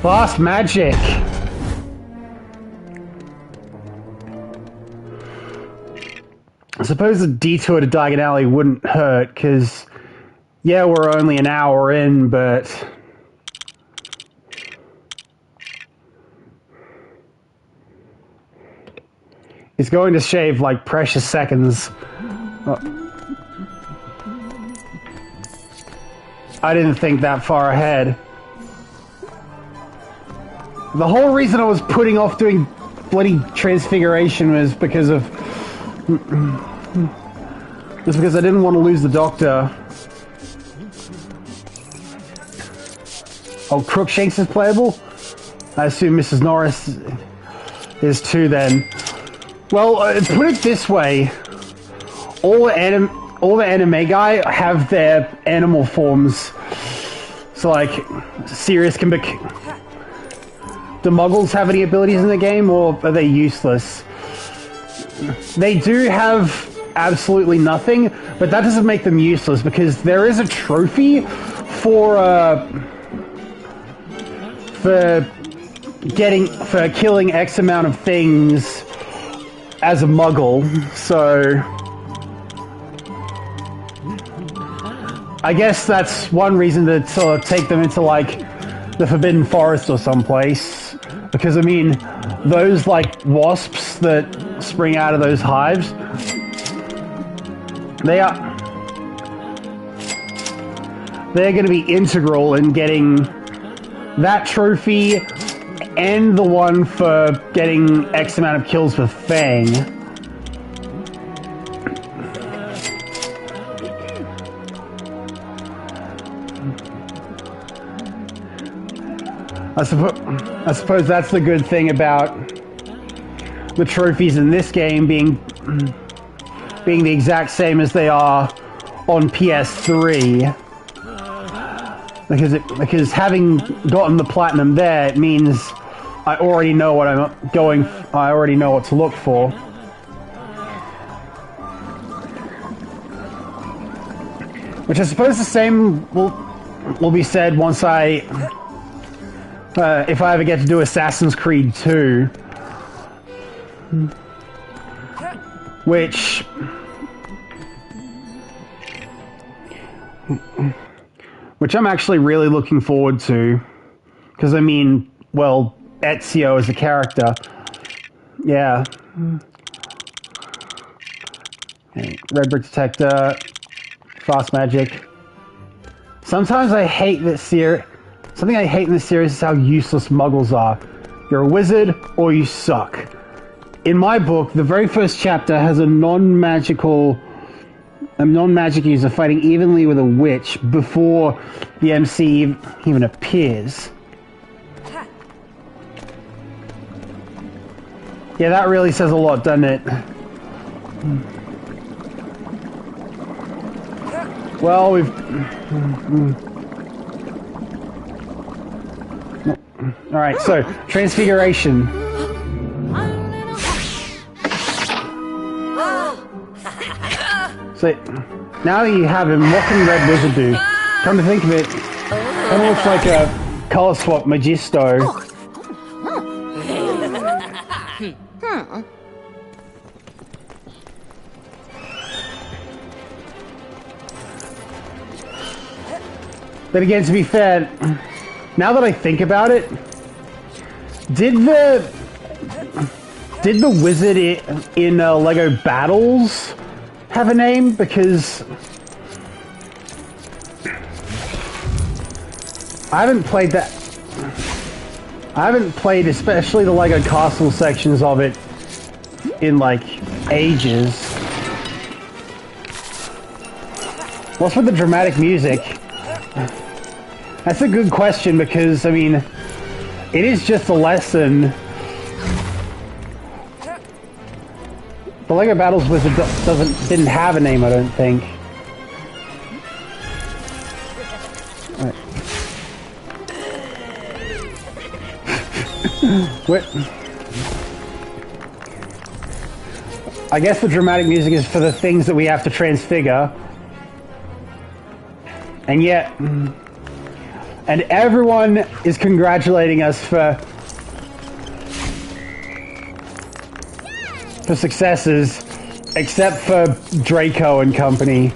Fast magic! I suppose a detour to Diagon Alley wouldn't hurt, because, yeah, we're only an hour in, but it's going to shave, like, precious seconds. Oh. I didn't think that far ahead. The whole reason I was putting off doing bloody Transfiguration was because I didn't want to lose the Doctor. Oh, Crookshanks is playable? I assume Mrs. Norris is too then. Well, put it this way. All the anime guy have their animal forms. So like, Sirius can be... Do Muggles have any abilities in the game, or are they useless? They do have absolutely nothing, but that doesn't make them useless, because there is a trophy for killing X amount of things as a Muggle, so I guess that's one reason to sort of take them into, like, the Forbidden Forest or someplace. Because, I mean, those, like, wasps that spring out of those hives, they're going to be integral in getting that trophy and the one for getting X amount of kills with Fang. I suppose that's the good thing about the trophies in this game being the exact same as they are on PS3. Because having gotten the platinum there, it means I already know what I already know what to look for. Which I suppose the same will be said once if I ever get to do Assassin's Creed 2. Which I'm actually really looking forward to. Because, I mean, well, Ezio as a character. Yeah. Okay. Red Brick Detector. Fast Magic. Sometimes I hate this series. Something I hate in this series is how useless muggles are. You're a wizard, or you suck. In my book, the very first chapter has a non-magic user fighting evenly with a witch before the MC even appears. Yeah, that really says a lot, doesn't it? Well, Alright, so, Transfiguration. So, now that you have him, what can Red Wizard do? Come to think of it, kind of looks like a color swap Magisto. But again, to be fair, now that I think about it, did the wizard in Lego Battles have a name? Because I haven't played that. I haven't played especially the Lego Castle sections of it in like ages. What's with the dramatic music? That's a good question because, I mean, it is just a lesson. The Lego Battles Wizard didn't have a name, I don't think. Right. I guess the dramatic music is for the things that we have to transfigure. And yet, and everyone is congratulating us for successes, except for Draco and company.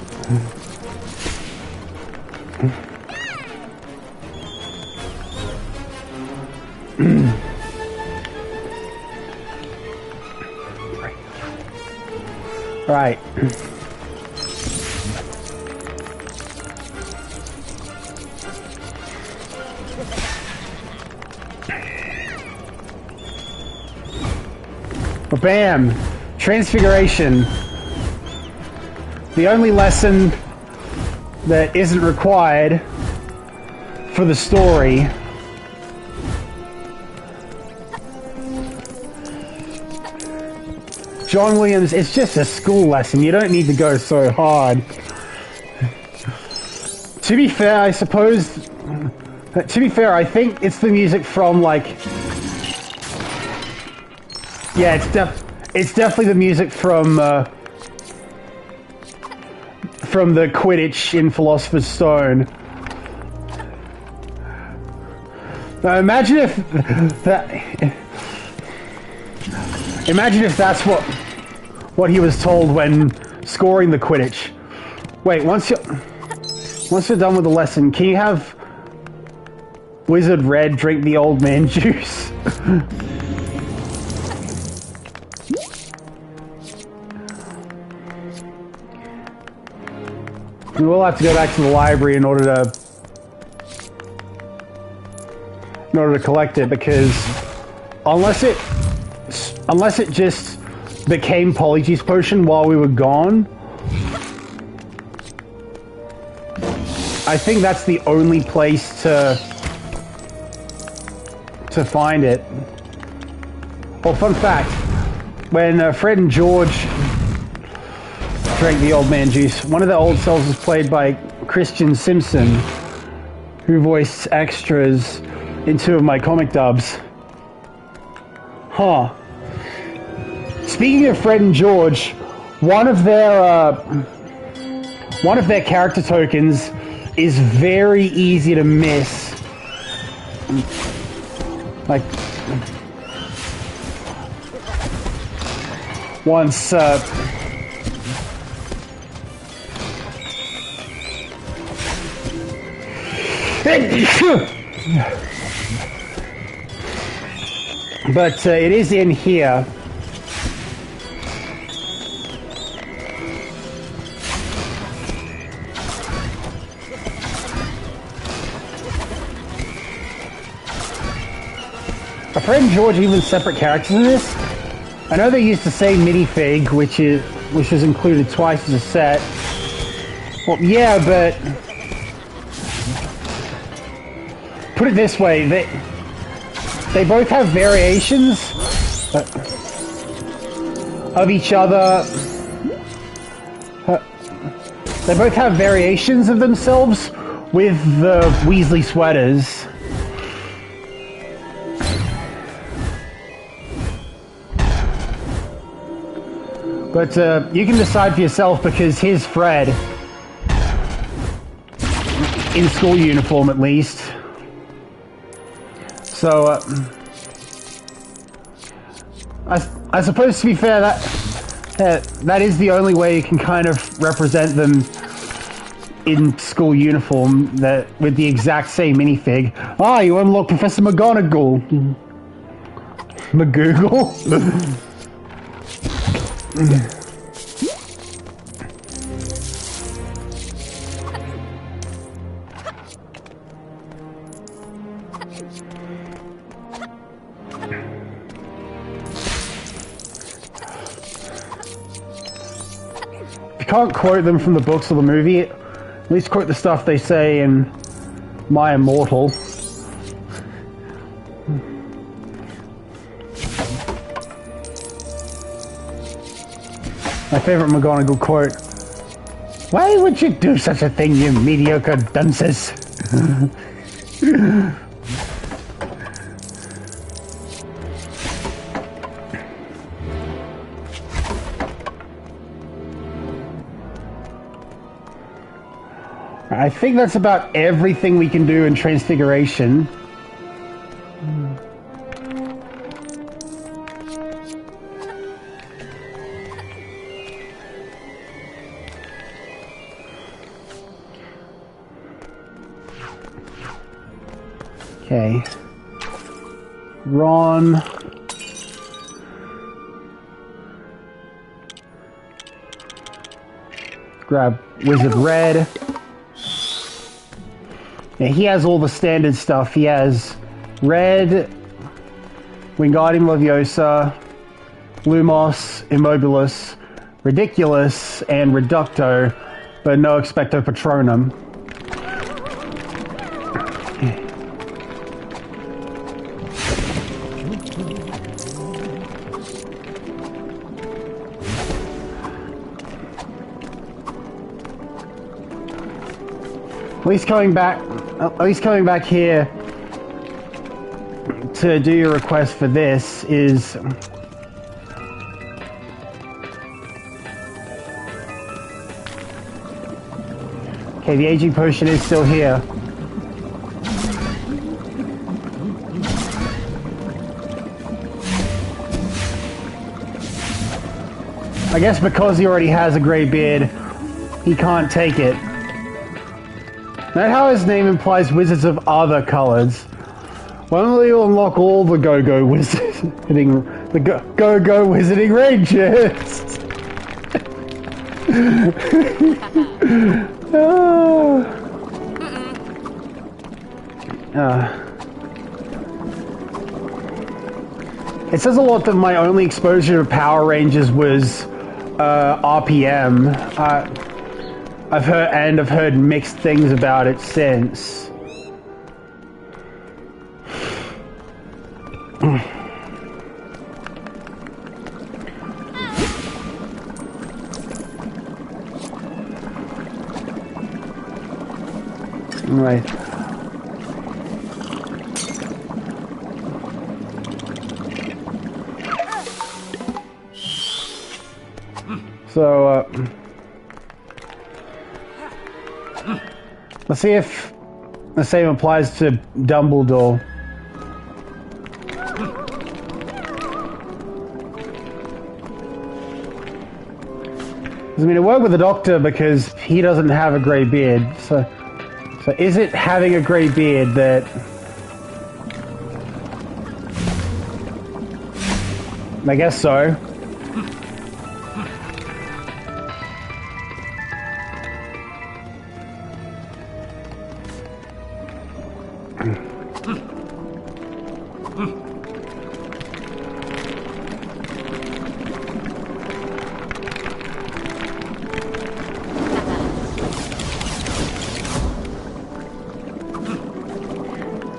Right. Bam! Transfiguration. The only lesson that isn't required for the story. John Williams, it's just a school lesson. You don't need to go so hard. To be fair, I suppose... To be fair, I think it's the music from, like... Yeah, it's definitely the music from the Quidditch in Philosopher's Stone. Now imagine if that's what he was told when scoring the Quidditch. Wait, once you're done with the lesson, can you have Wizard Red drink the old man juice? We will have to go back to the library in order to collect it, because unless it just became Polyjuice Potion while we were gone, I think that's the only place to to find it. Well, fun fact, when Fred and George drank the old man juice, one of the old selves was played by Christian Simpson, who voiced extras in 2 of my comic dubs. Huh. Speaking of Fred and George, one of their character tokens is very easy to miss. Like, once, but it is in here. Are Fred and George even separate characters in this? I know they used the same minifig, which was included twice as a set. Well, yeah, but put it this way, they both have variations of each other. They both have variations of themselves with the Weasley sweaters. But you can decide for yourself, because here's Fred, in school uniform at least. So, I suppose, to be fair, that is the only way you can kind of represent them in school uniform, that with the exact same minifig. Ah, you unlock Professor McGonagall. McGoogle? You can't quote them from the books or the movie, at least quote the stuff they say in My Immortal. My favorite McGonagall quote: "Why would you do such a thing, you mediocre dunces?" I think that's about everything we can do in Transfiguration. Okay. Ron. Grab Wizard Red. Yeah, he has all the standard stuff. He has Red, Wingardium Leviosa, Lumos, Immobilis, Ridiculous, and Reducto, but no Expecto Patronum. At least coming back here to do your request for this is okay. The aging potion is still here. I guess because he already has a grey beard, he can't take it. Note how his name implies wizards of other colors. Why don't you unlock all the go-go wizarding, the go-go wizarding ranges? It says a lot that my only exposure to Power Rangers was RPM. I've heard mixed things about it since. Anyway. So, let's see if the same applies to Dumbledore. I mean, it worked with the Doctor because he doesn't have a grey beard. So is it having a grey beard that... I guess so.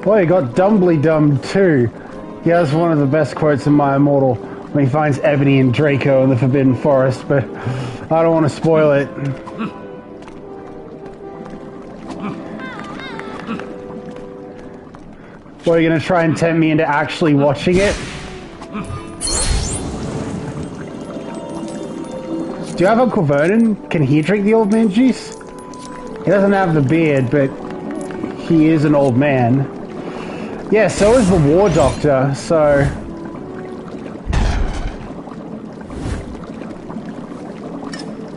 Well, you got Dumbly Dum too. He has one of the best quotes in My Immortal when he finds Ebony and Draco in the Forbidden Forest, but I don't want to spoil it. Well, are you going to try and tempt me into actually watching it? Do you have Uncle Vernon? Can he drink the old man juice? He doesn't have the beard, but he is an old man. Yeah, so is the War Doctor, so...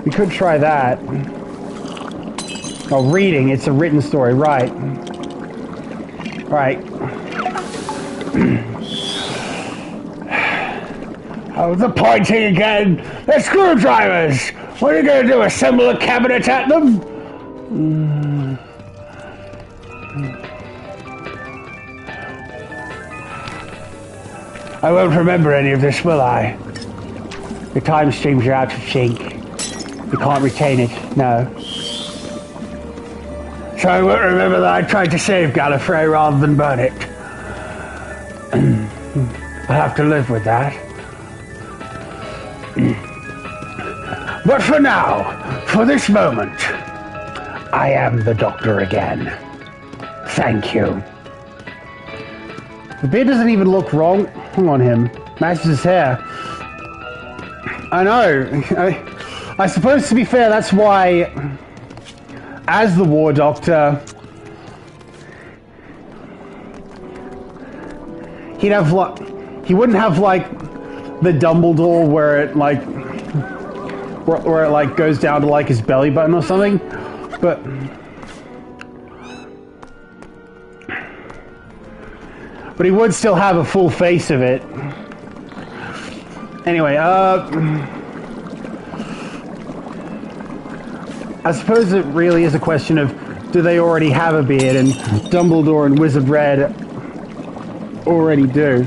we could try that. Oh, reading, it's a written story, right. Right. Oh, the pointing again! They're screwdrivers! What are you going to do, assemble a cabinet at them? I won't remember any of this, will I? The time streams are out of sync. You can't retain it, no. So I won't remember that I tried to save Gallifrey rather than burn it. I'll have to live with that. But for now, for this moment, I am the Doctor again. Thank you. The beard doesn't even look wrong on him. Matches his hair. I know. I suppose, to be fair, that's why, as the War Doctor, he'd have he wouldn't have like the Dumbledore where it like where it like goes down to like his belly button or something, but he would still have a full face of it. Anyway, I suppose it really is a question of, do they already have a beard? And Dumbledore and Wizard Red already do.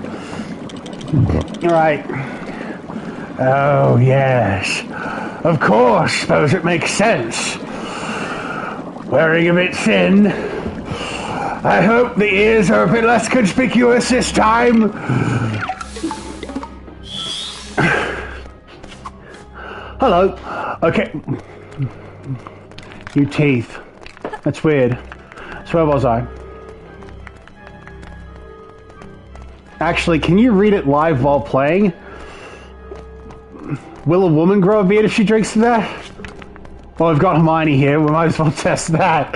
Alright. Oh, yes. Of course, suppose it makes sense. Wearing a bit thin. I hope the ears are a bit less conspicuous this time. Hello. Okay. You teeth. That's weird. So where was I? Actually, can you read it live while playing? Will a woman grow a beard if she drinks that? Well, I've got Hermione here. We might as well test that.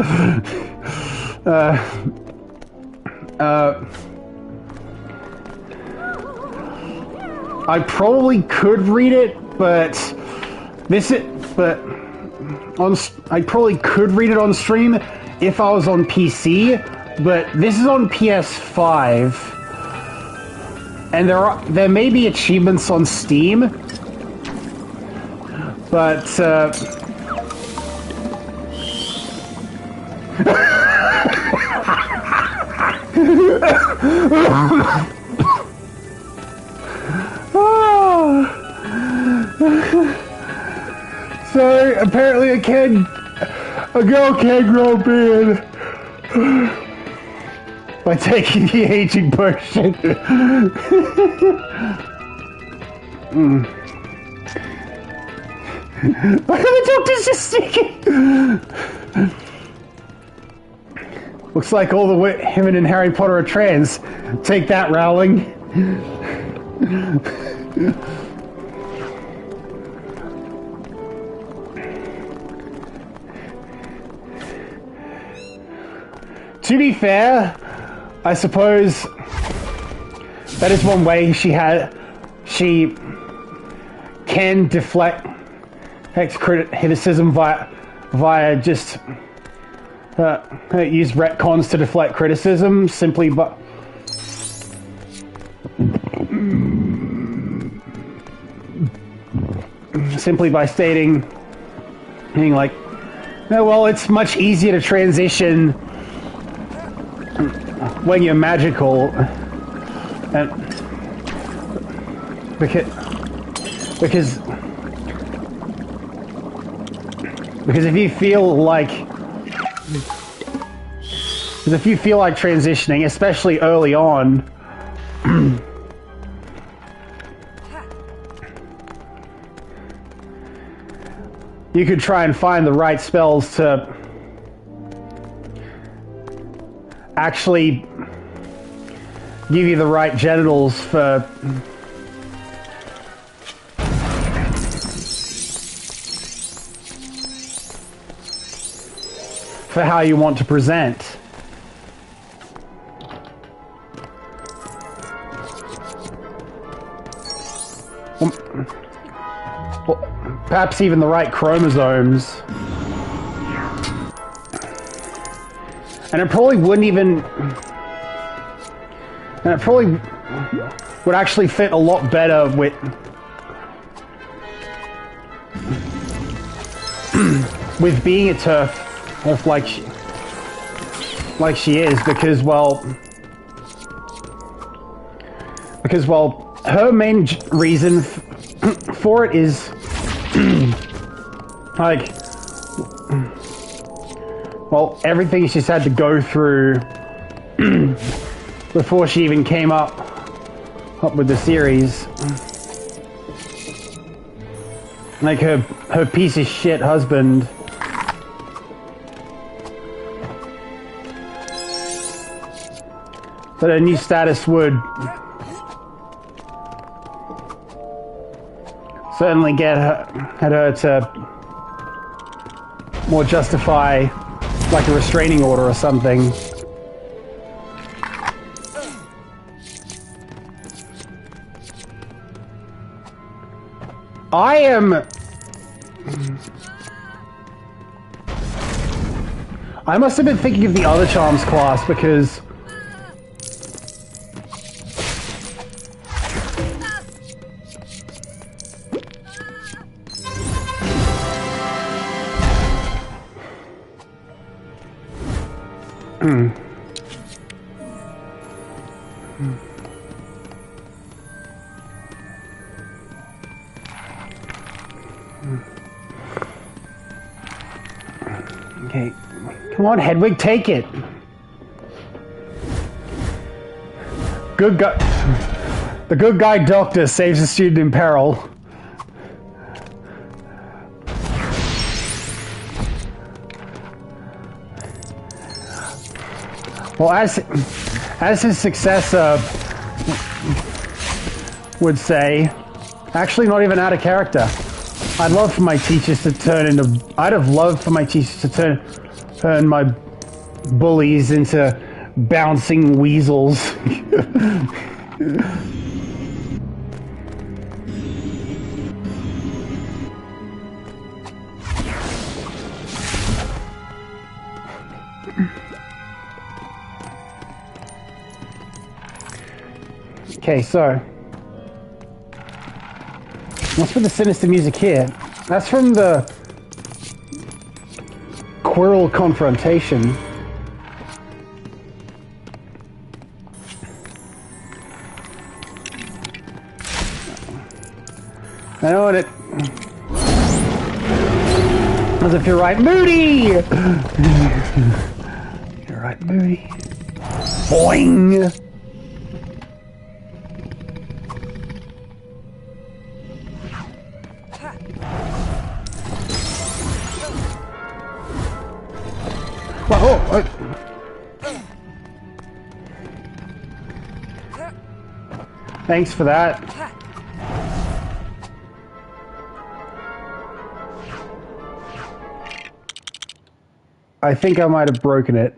I probably could read it, but I probably could read it on stream if I was on PC, but this is on PS5, and there may be achievements on Steam, but so apparently a girl can grow a beard. But by taking the aging potion. The doctor's just sneaking. Looks like all the him and Harry Potter are trans. Take that, Rowling. To be fair, I suppose that is one way she can deflect criticism via just use retcons to deflect criticism simply by stating, like, oh, well, it's much easier to transition when you're magical, and because if you feel like transitioning, especially early on, you could try and find the right spells to actually give you the right genitals for how you want to present. Well, perhaps even the right chromosomes. And it probably wouldn't even... And it probably would actually fit a lot better with... with being a TERF like she is, because, well, her main reason for it is, like, well, everything she's had to go through before she even came up with the series. Like her piece of shit husband. But her new status would certainly get her to more justify like a restraining order or something. I must have been thinking of the other charms class because okay, come on, Hedwig, take it. Good guy. The good guy doctor saves a student in peril. Well, as his successor would say, actually not even out of character. I'd love for my teachers to turn my bullies into bouncing weasels. Okay, so what's with the sinister music here? That's from the Quirrell confrontation. I know what it... As if you're right, Moody! You're right, Moody. Boing! Whoa, thanks for that. I think I might have broken it.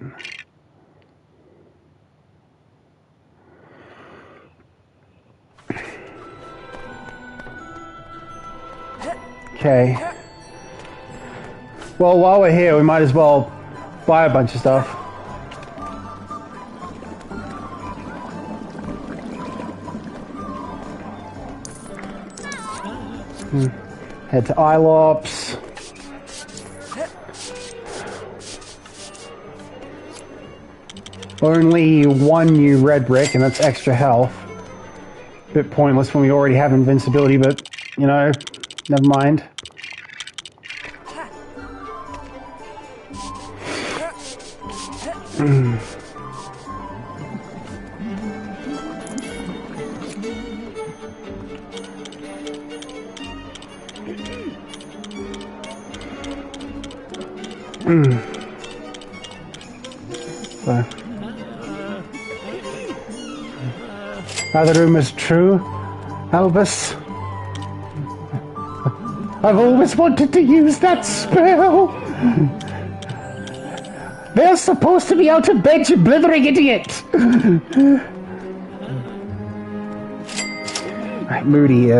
Okay. Well, while we're here, we might as well buy a bunch of stuff. Head to Ilops. Only one new red brick, and that's extra health. Bit pointless when we already have invincibility, but, you know, never mind. Are the rumors true, Albus? I've always wanted to use that spell. They're supposed to be out of bed, you blithering idiot! Right, Moody.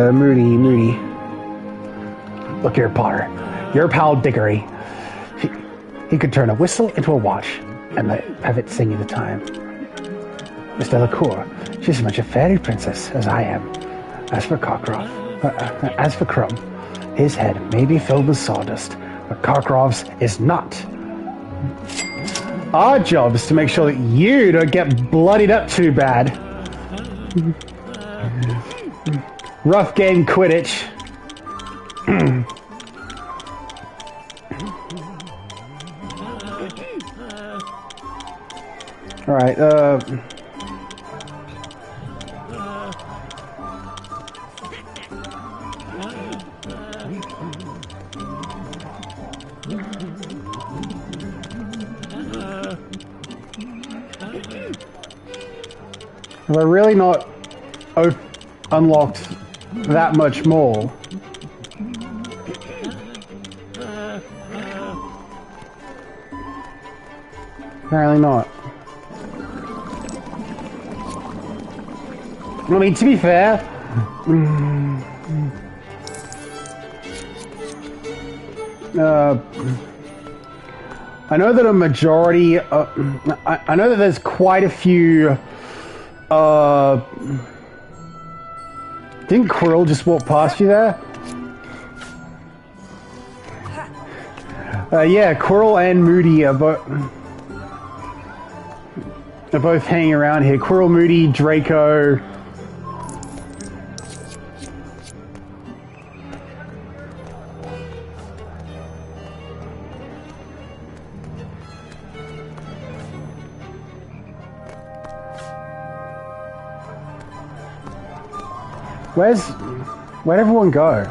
Look here, Potter. Your pal Diggory. He could turn a whistle into a watch and have it sing you the time. Miss Delacour, she's as much a fairy princess as I am. As for Crumb, his head may be filled with sawdust, but Karkarov's is not. Our job is to make sure that you don't get bloodied up too bad. Rough game, Quidditch. Alright, have I really not unlocked that much more? Apparently not. I mean, to be fair, I know that a majority, I know that there's quite a few, didn't Quirrell just walk past you there? Yeah, Quirrell and Moody are both hanging around here. Quirrell, Moody, Draco. Where'd everyone go?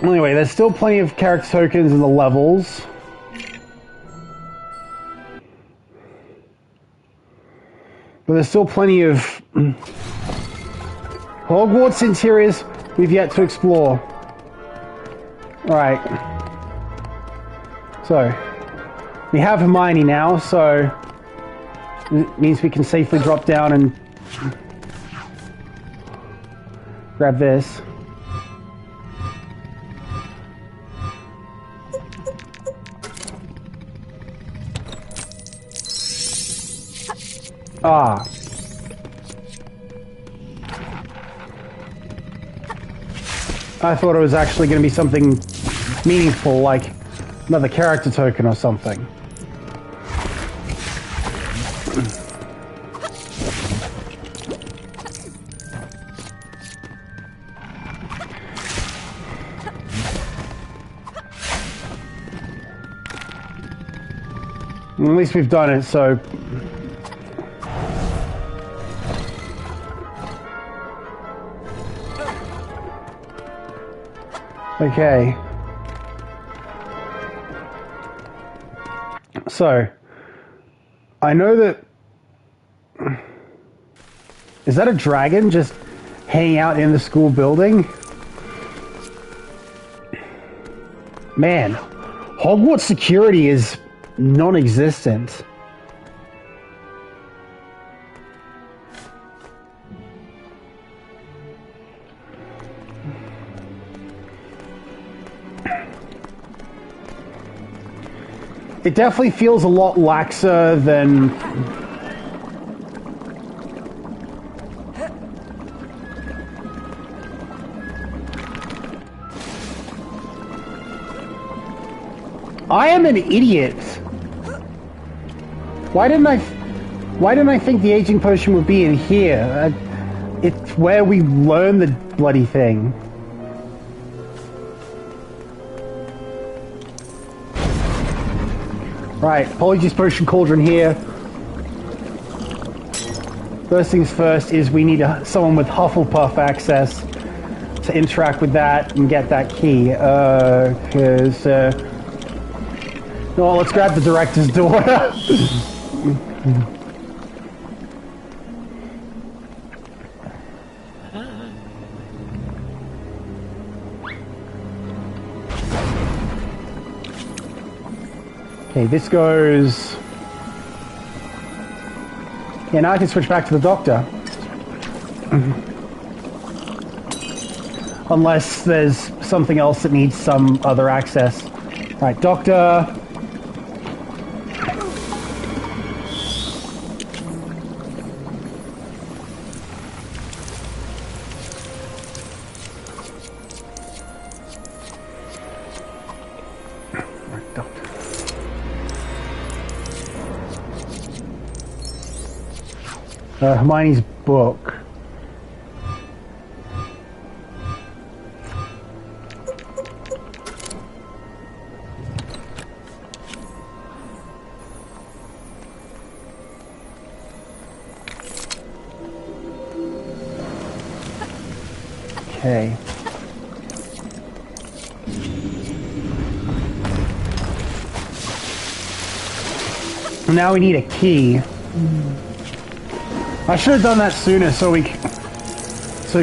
Anyway, there's still plenty of character tokens in the levels. But there's still plenty of Hogwarts interiors we've yet to explore. Alright. So, we have Hermione now, so it means we can safely drop down and grab this. Ah. I thought it was actually going to be something meaningful, like another character token or something. least we've done it, so... Okay. So, I know that... Is that a dragon just hanging out in the school building? Man, Hogwarts security is non-existent. It definitely feels a lot laxer than... I am an idiot. Why didn't I think the aging potion would be in here? It's where we learn the bloody thing. Right, Polyjuice Potion Cauldron here. First things first is we need someone with Hufflepuff access to interact with that and get that key. No, let's grab the director's daughter. Okay, this goes... Yeah, now I can switch back to the doctor. Unless there's something else that needs some other access. Right, doctor... Hermione's book. Okay. Now we need a key. I should have done that sooner, so we could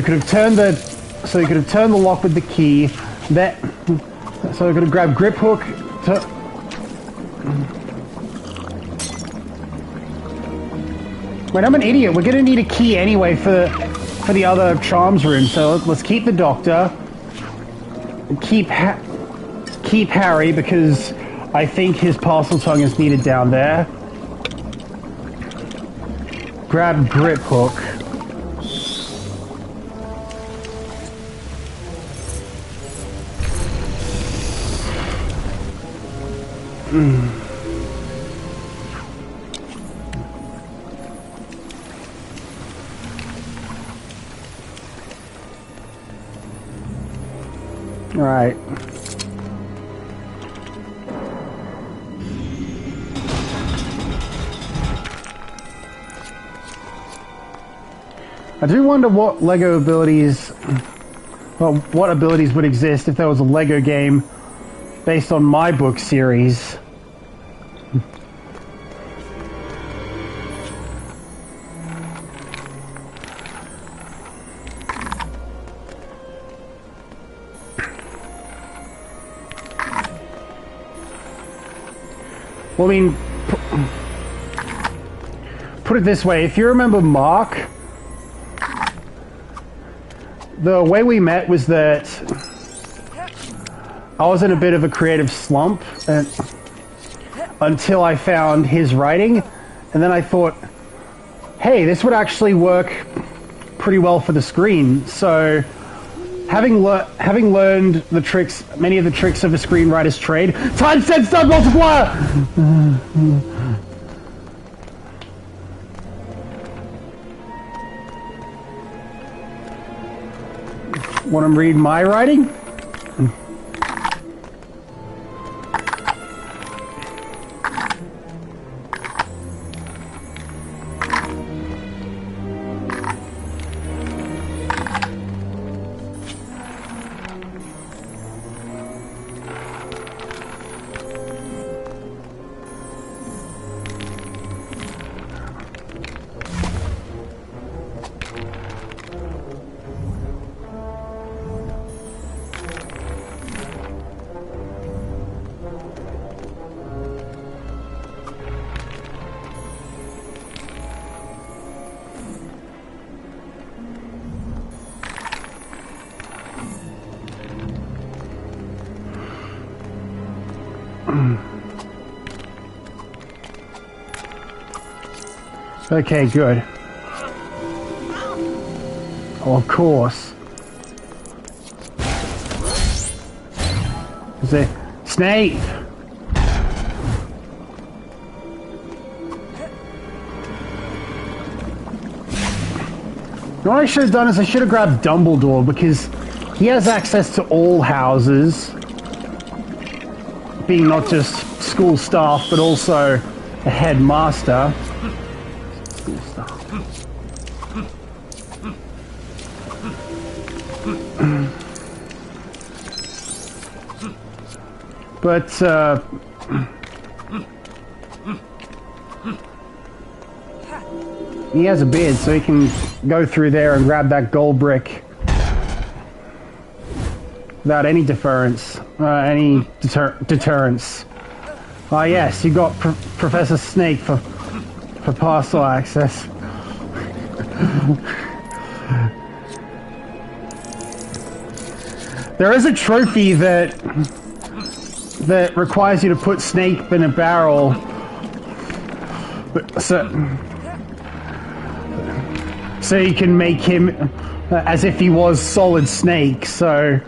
have turned the lock with the key. So we could have grabbed grip hook. Wait, I'm an idiot. We're gonna need a key anyway for the other charms room. So let's keep the doctor. Keep Harry because I think his parcel tongue is needed down there. Grab grip hook. All right. I do wonder what Lego abilities, well, what abilities would exist if there was a Lego game based on my book series. Well, I mean, put it this way, if you remember Mark, the way we met was that I was in a bit of a creative slump until I found his writing, and then I thought, hey, this would actually work pretty well for the screen. So having learned the tricks, many of the tricks of a screenwriter's trade, time set start multiplier! Want to read my writing? Okay, good. Oh, of course. Is it Snape? What I should have done is I should have grabbed Dumbledore, because he has access to all houses, being not just school staff but also a headmaster. School staff. But he has a beard, so he can go through there and grab that gold brick without any deterrence. Ah, yes, you got Professor Snake for parcel access. There is a trophy that requires you to put Snape in a barrel, so you can make him as if he was Solid Snake. So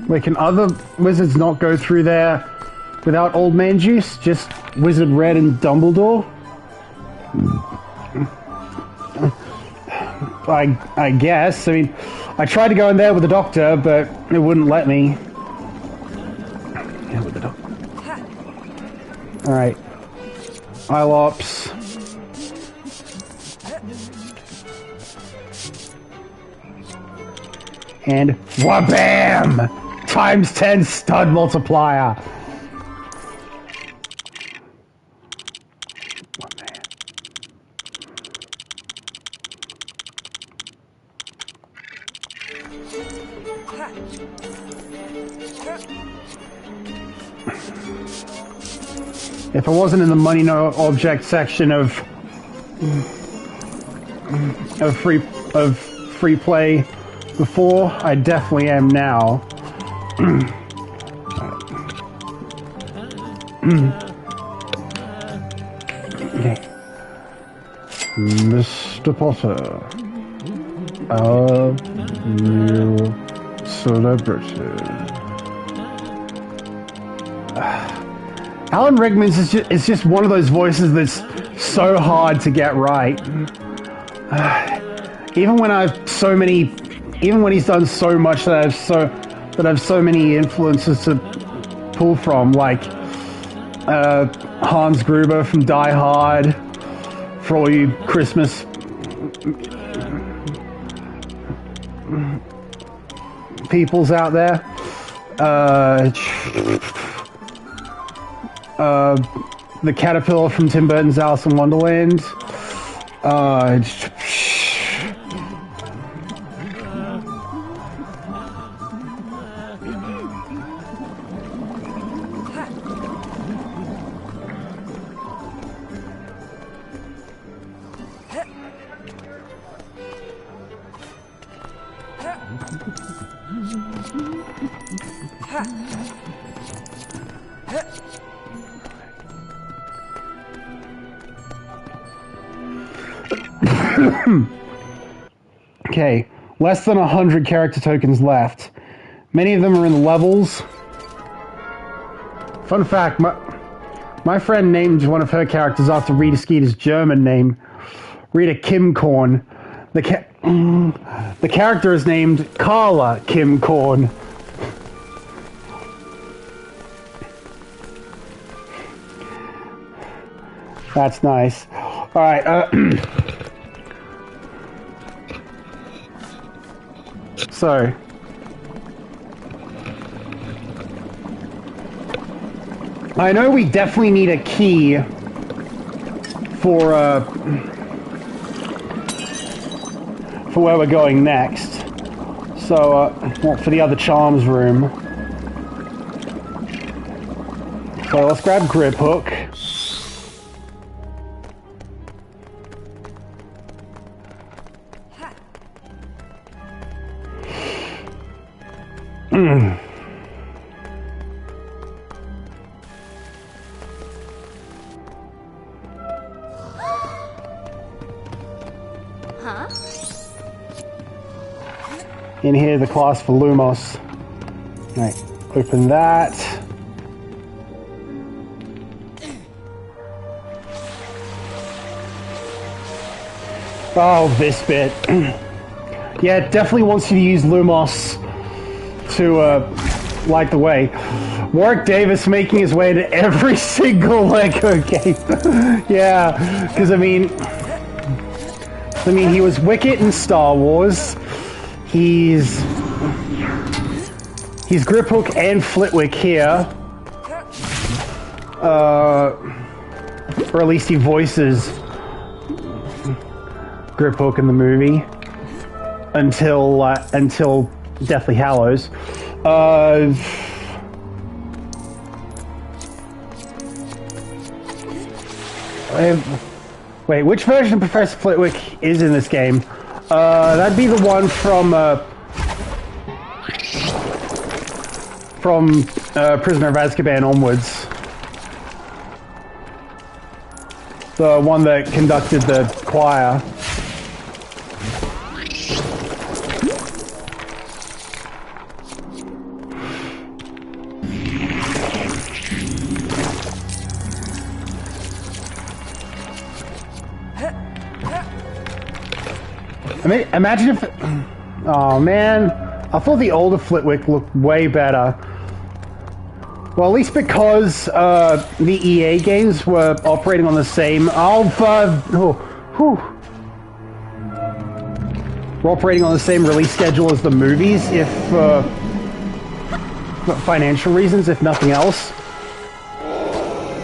wait, can other wizards not go through there without Old Man Juice? Just Wizard Red and Dumbledore? I guess. I mean, I tried to go in there with the doctor, but it wouldn't let me. Yeah, with the doctor. Alright. Ilops. And wha-bam! Times 10 stud multiplier. If I wasn't in the money no object section of free play before, I definitely am now. Mr. Potter, our new celebrity. Alan Rickman's is just one of those voices that's so hard to get right. Even when he's done so much that I have so many influences to pull from, like Hans Gruber from Die Hard, for all you Christmas peoples out there. The caterpillar from Tim Burton's Alice in Wonderland. Okay, less than 100 character tokens left. Many of them are in the levels. Fun fact, my friend named one of her characters after Rita Skeeter's German name, Rita Kimkorn. The character is named Carla Kimkorn. That's nice. Alright, so I know we definitely need a key for where we're going next. So, well, for the other charms room. So let's grab Grip Hook. Huh? In here, the class for Lumos. Right, open that. Oh, this bit. Yeah, it definitely wants you to use Lumos to light the way. Warwick Davis making his way to every single Lego game. Yeah, because I mean, he was Wicket in Star Wars. He's Griphook and Flitwick here. Or at least he voices Griphook in the movie until Deathly Hallows. Wait, which version of Professor Flitwick is in this game? That'd be the one from Prisoner of Azkaban onwards. The one that conducted the choir. I mean, imagine if... Oh, man. I thought the older Flitwick looked way better. Well, at least because the EA games were operating on the same... We're operating on the same release schedule as the movies, if... for financial reasons, if nothing else.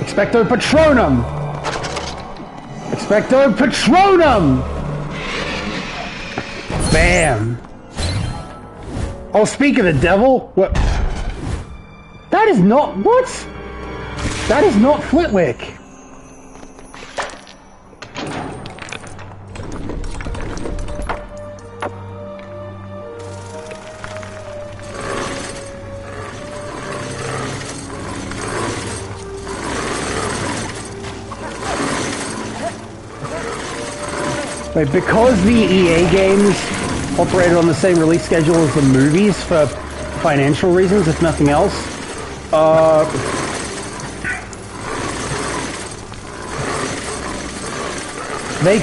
Expecto Patronum! Expecto Patronum! Bam! Oh, speak of the devil, what? That is not... What? That is not Flitwick. Wait, because the EA games operated on the same release schedule as the movies for financial reasons, if nothing else, they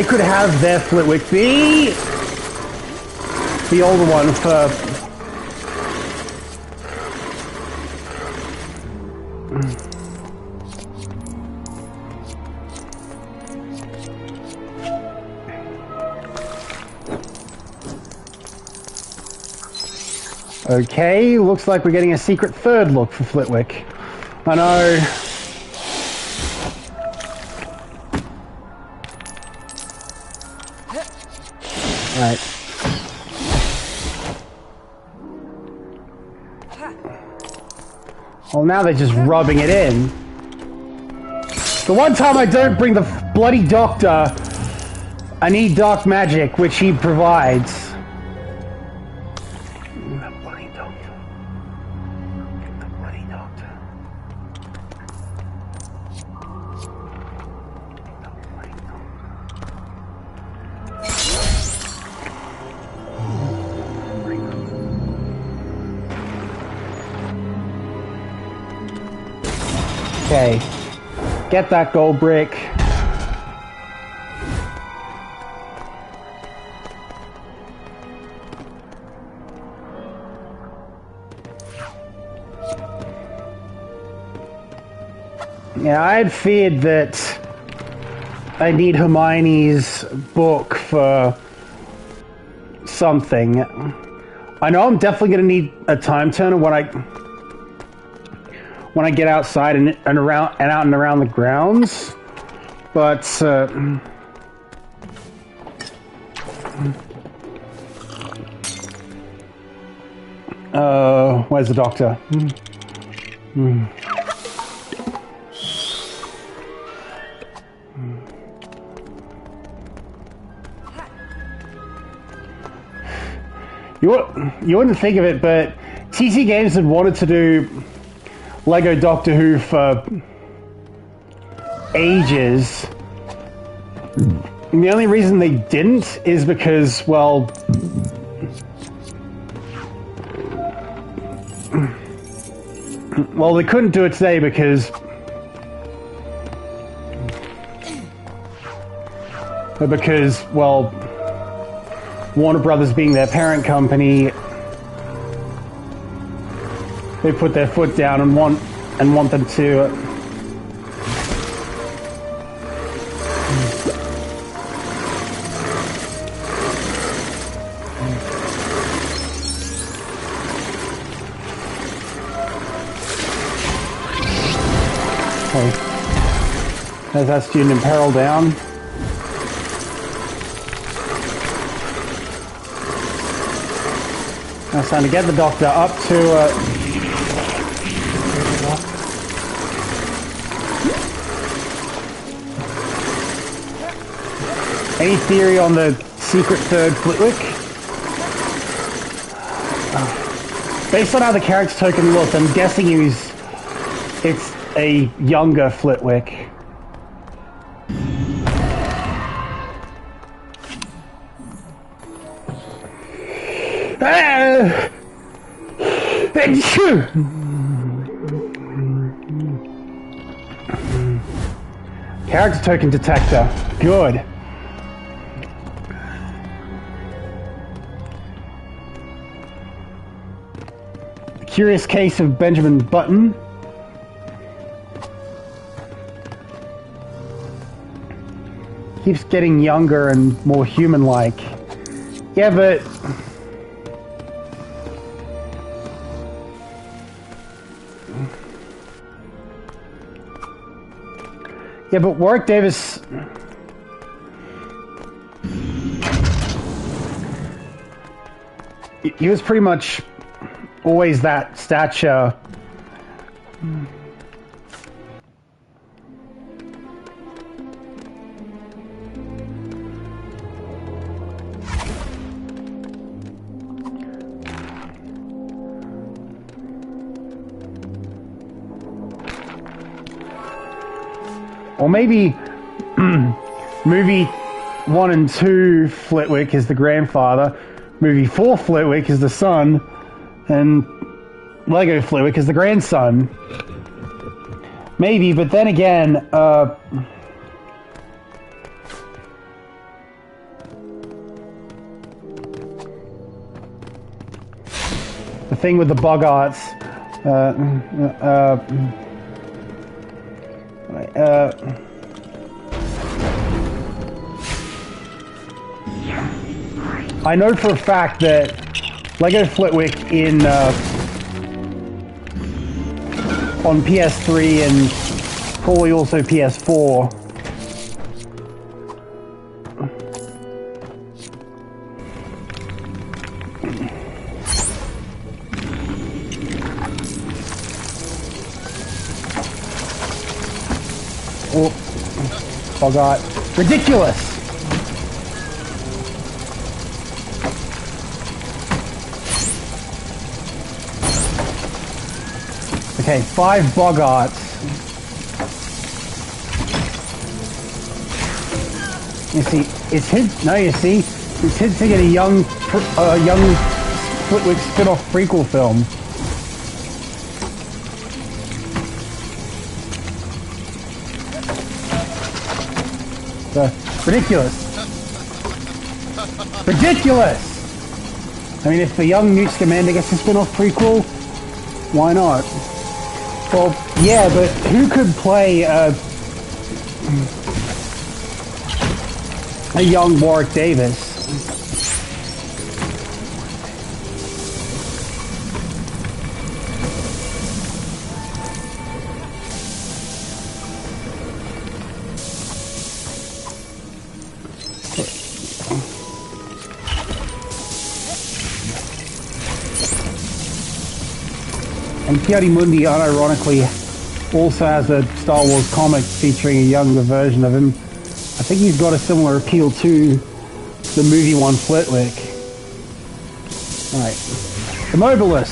could have their Flitwick be the older one for... Okay, looks like we're getting a secret third look for Flitwick. I know. Right. Well, now they're just rubbing it in. The one time I don't bring the bloody doctor, I need dark magic, which he provides. Okay, get that gold brick. Yeah, I had feared that I need Hermione's book for something. I know I'm definitely going to need a time turner when I get outside and out and around the grounds, but where's the doctor? You wouldn't think of it, but TC Games had wanted to do Lego Doctor Who for ages. And the only reason they didn't is because, well, they couldn't do it today because well, Warner Brothers being their parent company, they put their foot down and want them to There's that student in peril down. Now it's time to get the doctor up to... Any theory on the secret third Flitwick? Based on how the character token looked, I'm guessing it's a younger Flitwick. Character token detector. Good. The Curious Case of Benjamin Button. Keeps getting younger and more human-like. Yeah, but... Yeah, but Warwick Davis... He was pretty much always that stature. Or maybe movie 1 and 2 Flitwick is the grandfather, movie 4 Flitwick is the son, and Lego Flitwick is the grandson. Maybe, but then again, the thing with the Bogarts, I know for a fact that Lego Flitwick on PS3 and probably also PS4 Oh god. Ridiculous! Okay, 5 Bogarts. You see, it's his. No, you see, it's hinting at a young Flitwick spin-off prequel film. Ridiculous. Ridiculous! I mean, if the young Newt Scamander gets a spin-off prequel, why not? Well, yeah, but who could play a young Warwick Davis? And Mundi, unironically, also has a Star Wars comic featuring a younger version of him. I think he's got a similar appeal to the movie one Flitwick. Alright. Immobilis.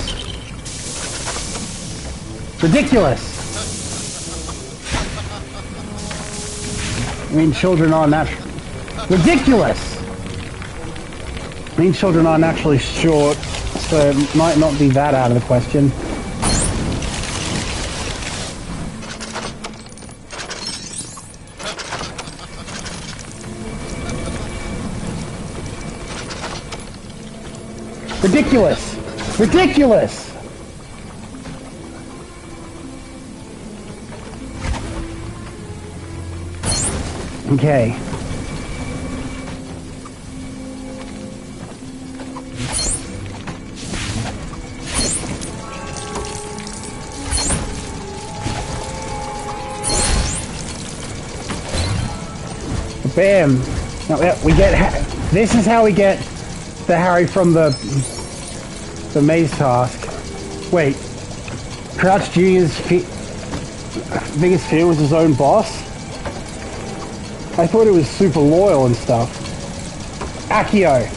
Ridiculous. I mean, children are natural. Ridiculous. I mean, children are naturally short, so it might not be that out of the question. Ridiculous! Ridiculous! Okay. Bam! Now we get. This is how we get the Harry from the maze task. Wait, Crouch Jr.'s biggest fear was his own boss? I thought it was super loyal and stuff. Accio.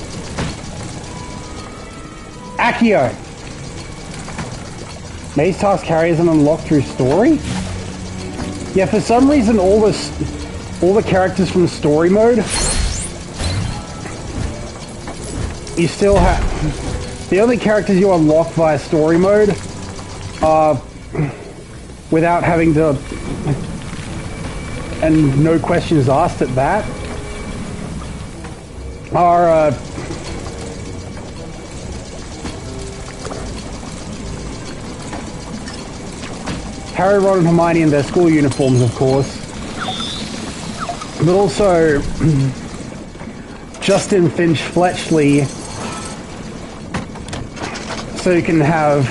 Accio. Maze task Harry isn't unlocked through story? Yeah, for some reason all the characters from story mode, you still have. The only characters you unlock via story mode, without having to, and no questions asked at that, are Harry, Ron, and Hermione in their school uniforms, of course, but also Justin Finch Fletchley. So you can have,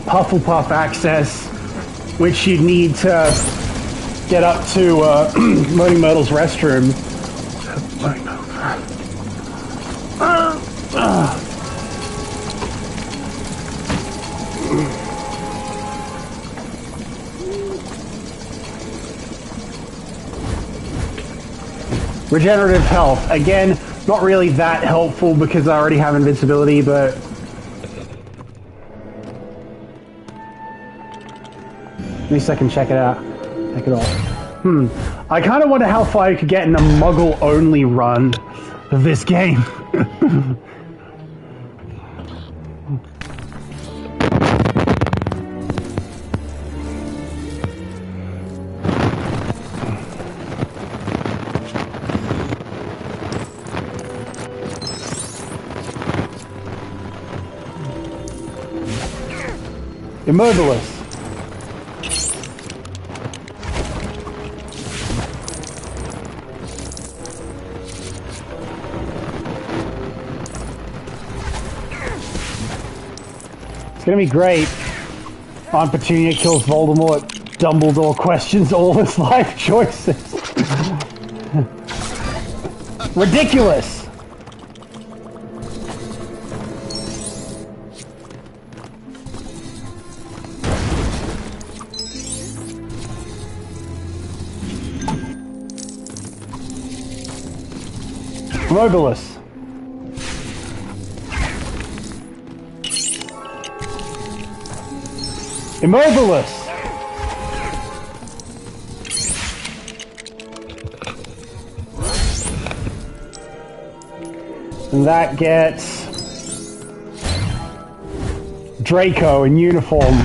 Hufflepuff access, which you'd need to get up to Moaning Myrtle's restroom. Regenerative health. Again, not really that helpful because I already have invincibility, but... At least I can check it out. Take it off. I kind of wonder how far you could get in a Muggle-only run of this game. Immobilis. It's gonna be great. Aunt Petunia kills Voldemort. Dumbledore questions all his life choices. Ridiculous. Immobilis. Immobilis. And that gets Draco in uniform.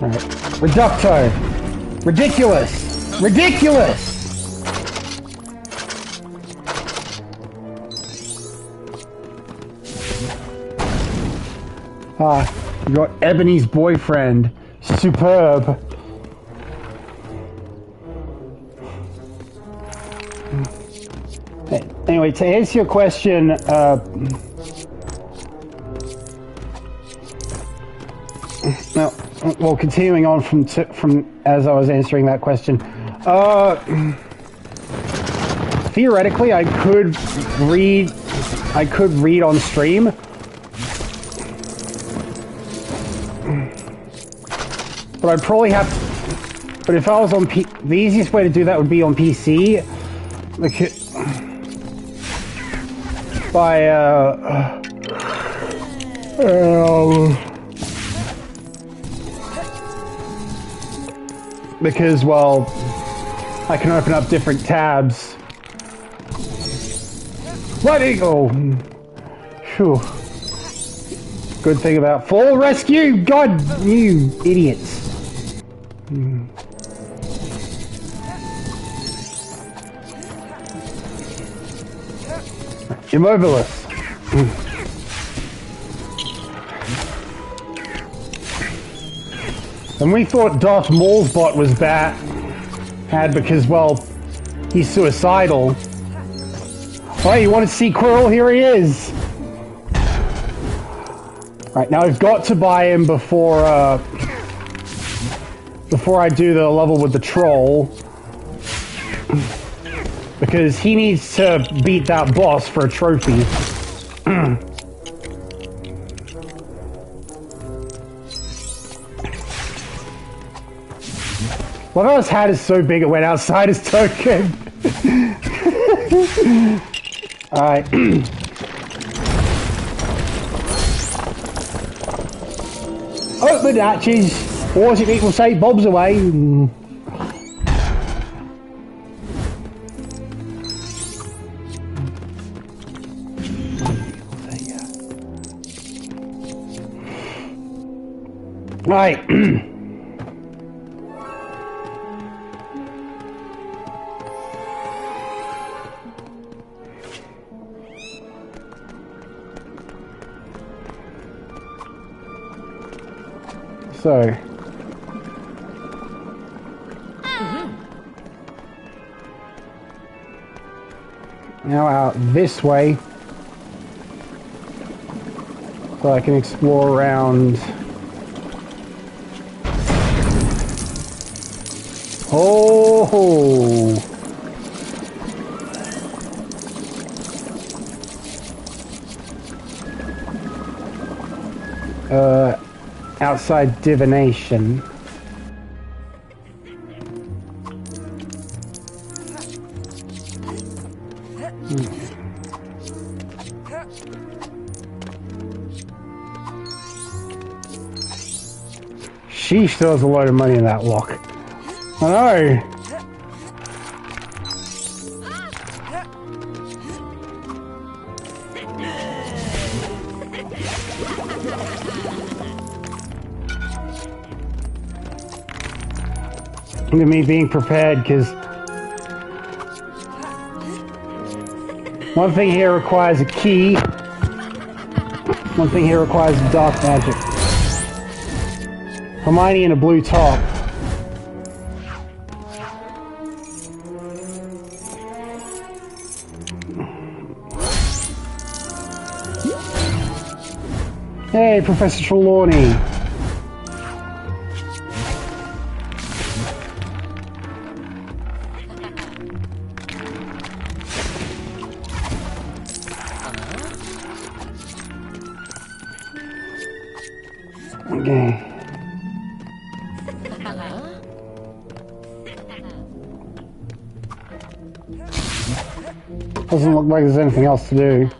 Right. Reducto. Ridiculous. Ridiculous. You got Ebony's boyfriend. Superb. Anyway, to answer your question, well, continuing on from as I was answering that question, theoretically, I could read on stream. But I'd probably have... But if I was on the easiest way to do that would be on PC. Like, by, because, well, I can open up different tabs. Letting go! Phew. Good thing about fall rescue! God, you idiots. Immobilist. And we thought Darth Maul's bot was bad because, well, he's suicidal. Oh, you want to see Quirrell? Here he is! Right, now I've got to buy him before I do the level with the troll. Because he needs to beat that boss for a trophy. Well, that his hat is so big it went outside his token. Alright. Open hatches. Or as people say, Bob's away. Right. So. Now out this way. So I can explore around. Oh! Outside divination. She still has a load of money in that lock. I know. Look at me being prepared, because one thing here requires a key. One thing here requires dark magic. Hermione in a blue top. Hey, Professor Trelawney. Okay. Doesn't look like there's anything else to do.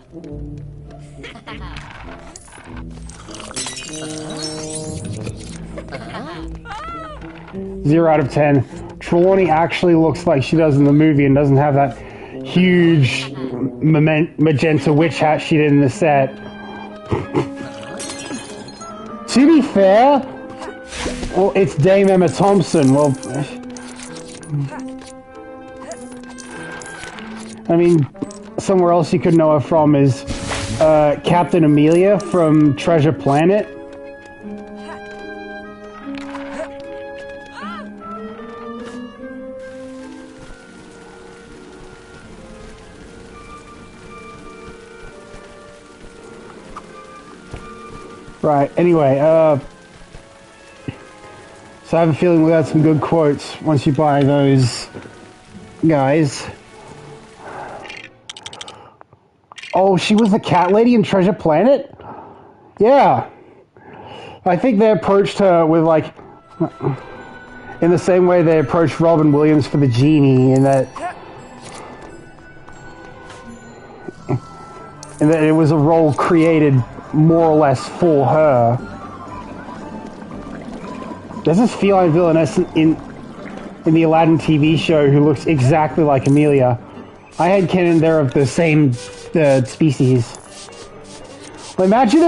Zero out of 10. Trelawney actually looks like she does in the movie and doesn't have that huge magenta witch hat she did in the set. To be fair, well, it's Dame Emma Thompson. Well, I mean, somewhere else you could know her from is Captain Amelia from Treasure Planet. Right, anyway, so I have a feeling we got some good quotes once you buy those guys. Oh, she was the cat lady in Treasure Planet? Yeah. I think they approached her with, like, in the same way they approached Robin Williams for the genie, in that it was a role created more or less for her. There's this feline villainess in the Aladdin TV show who looks exactly like Amelia. I had canon they're of the same species. Well, imagine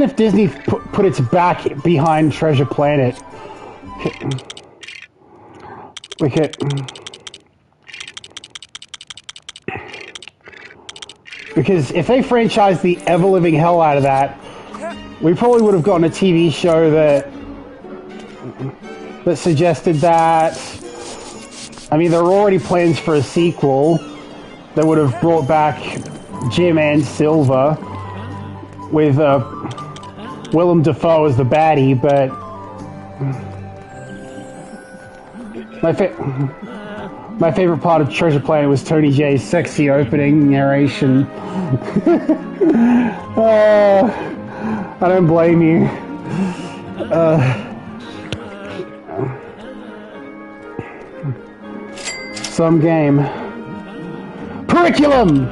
if Disney put its back behind Treasure Planet. We could, because if they franchised the ever-living hell out of that, we probably would have gotten a TV show that suggested that. I mean, there were already plans for a sequel that would have brought back Jim and Silver with Willem Dafoe as the baddie, but my favorite part of Treasure Planet was Tony J's sexy opening narration. I don't blame you. Some game. Curriculum!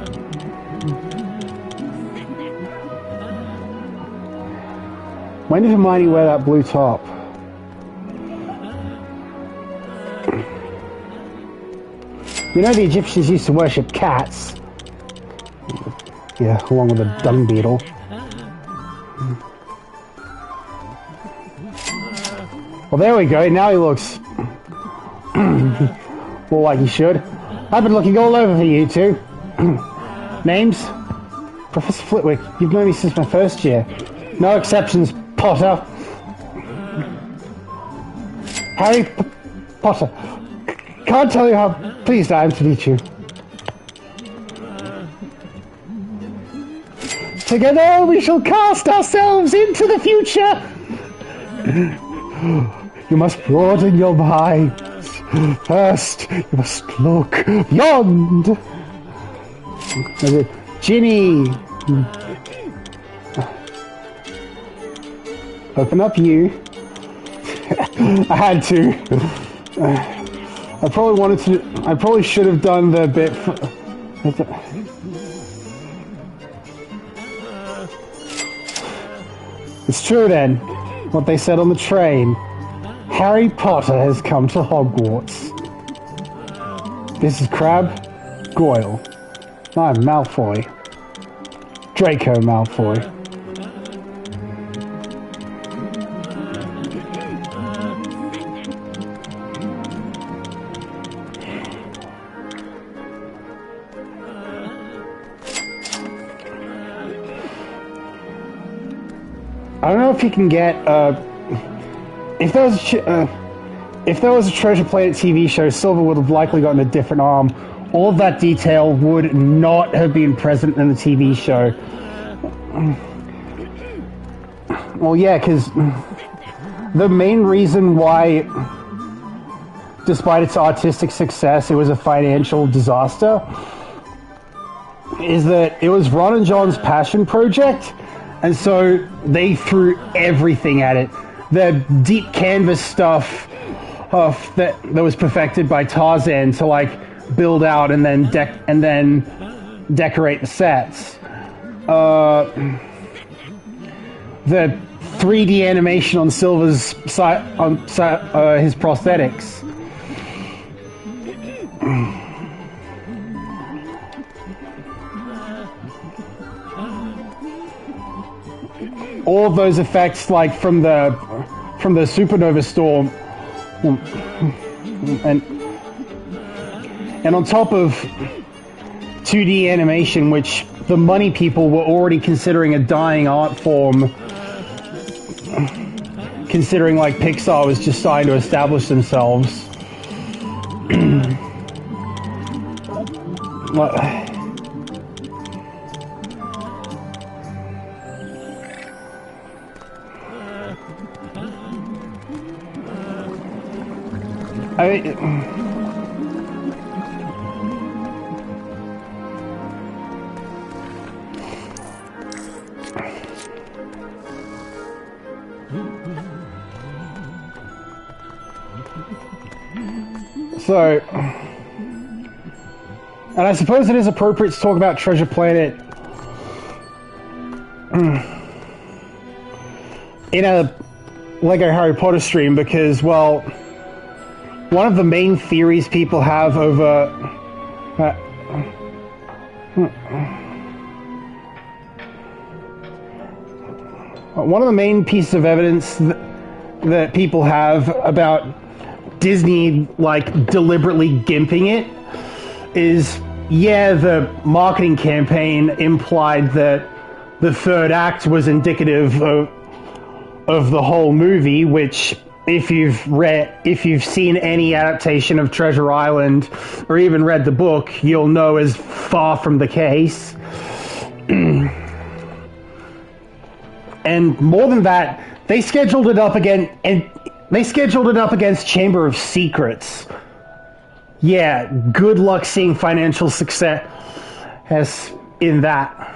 When did Hermione wear that blue top? You know the Egyptians used to worship cats. Yeah, along with a dung beetle. Well, there we go. Now he looks more like he should. I've been looking all over for you two. Names? Professor Flitwick. You've known me since my first year. No exceptions, Potter. Harry Potter. Can't tell you how pleased I am to meet you. Together we shall cast ourselves into the future. You must broaden your minds. First, you must look beyond. Ginny. Open up you. I had to. I probably should have done the bit. It's true then, what they said on the train. Harry Potter has come to Hogwarts. This is Crabbe, Goyle. I'm Malfoy. Draco Malfoy. I don't know if you can get if there was a Treasure Planet TV show, Silver would have likely gotten a different arm. All of that detail would not have been present in the TV show. Well, yeah, because the main reason why, despite its artistic success, it was a financial disaster is that it was Ron and John's passion project. And so they threw everything at it. The deep canvas stuff that was perfected by Tarzan to like build out and then decorate the sets. The 3D animation on Silver's his prosthetics. All of those effects, like from the supernova storm, and on top of 2D animation, which the money people were already considering a dying art form, considering like Pixar was just starting to establish themselves. So, and I suppose it is appropriate to talk about Treasure Planet in a Lego Harry Potter stream because, well, one of the main theories people have over one of the main pieces of evidence that people have about Disney, like, deliberately gimping it is, yeah, the marketing campaign implied that the third act was indicative of the whole movie, which, if you've seen any adaptation of Treasure Island or even read the book, you'll know is far from the case. And more than that, they scheduled it up again, and they scheduled it up against Chamber of Secrets. Yeah, good luck seeing financial success in that.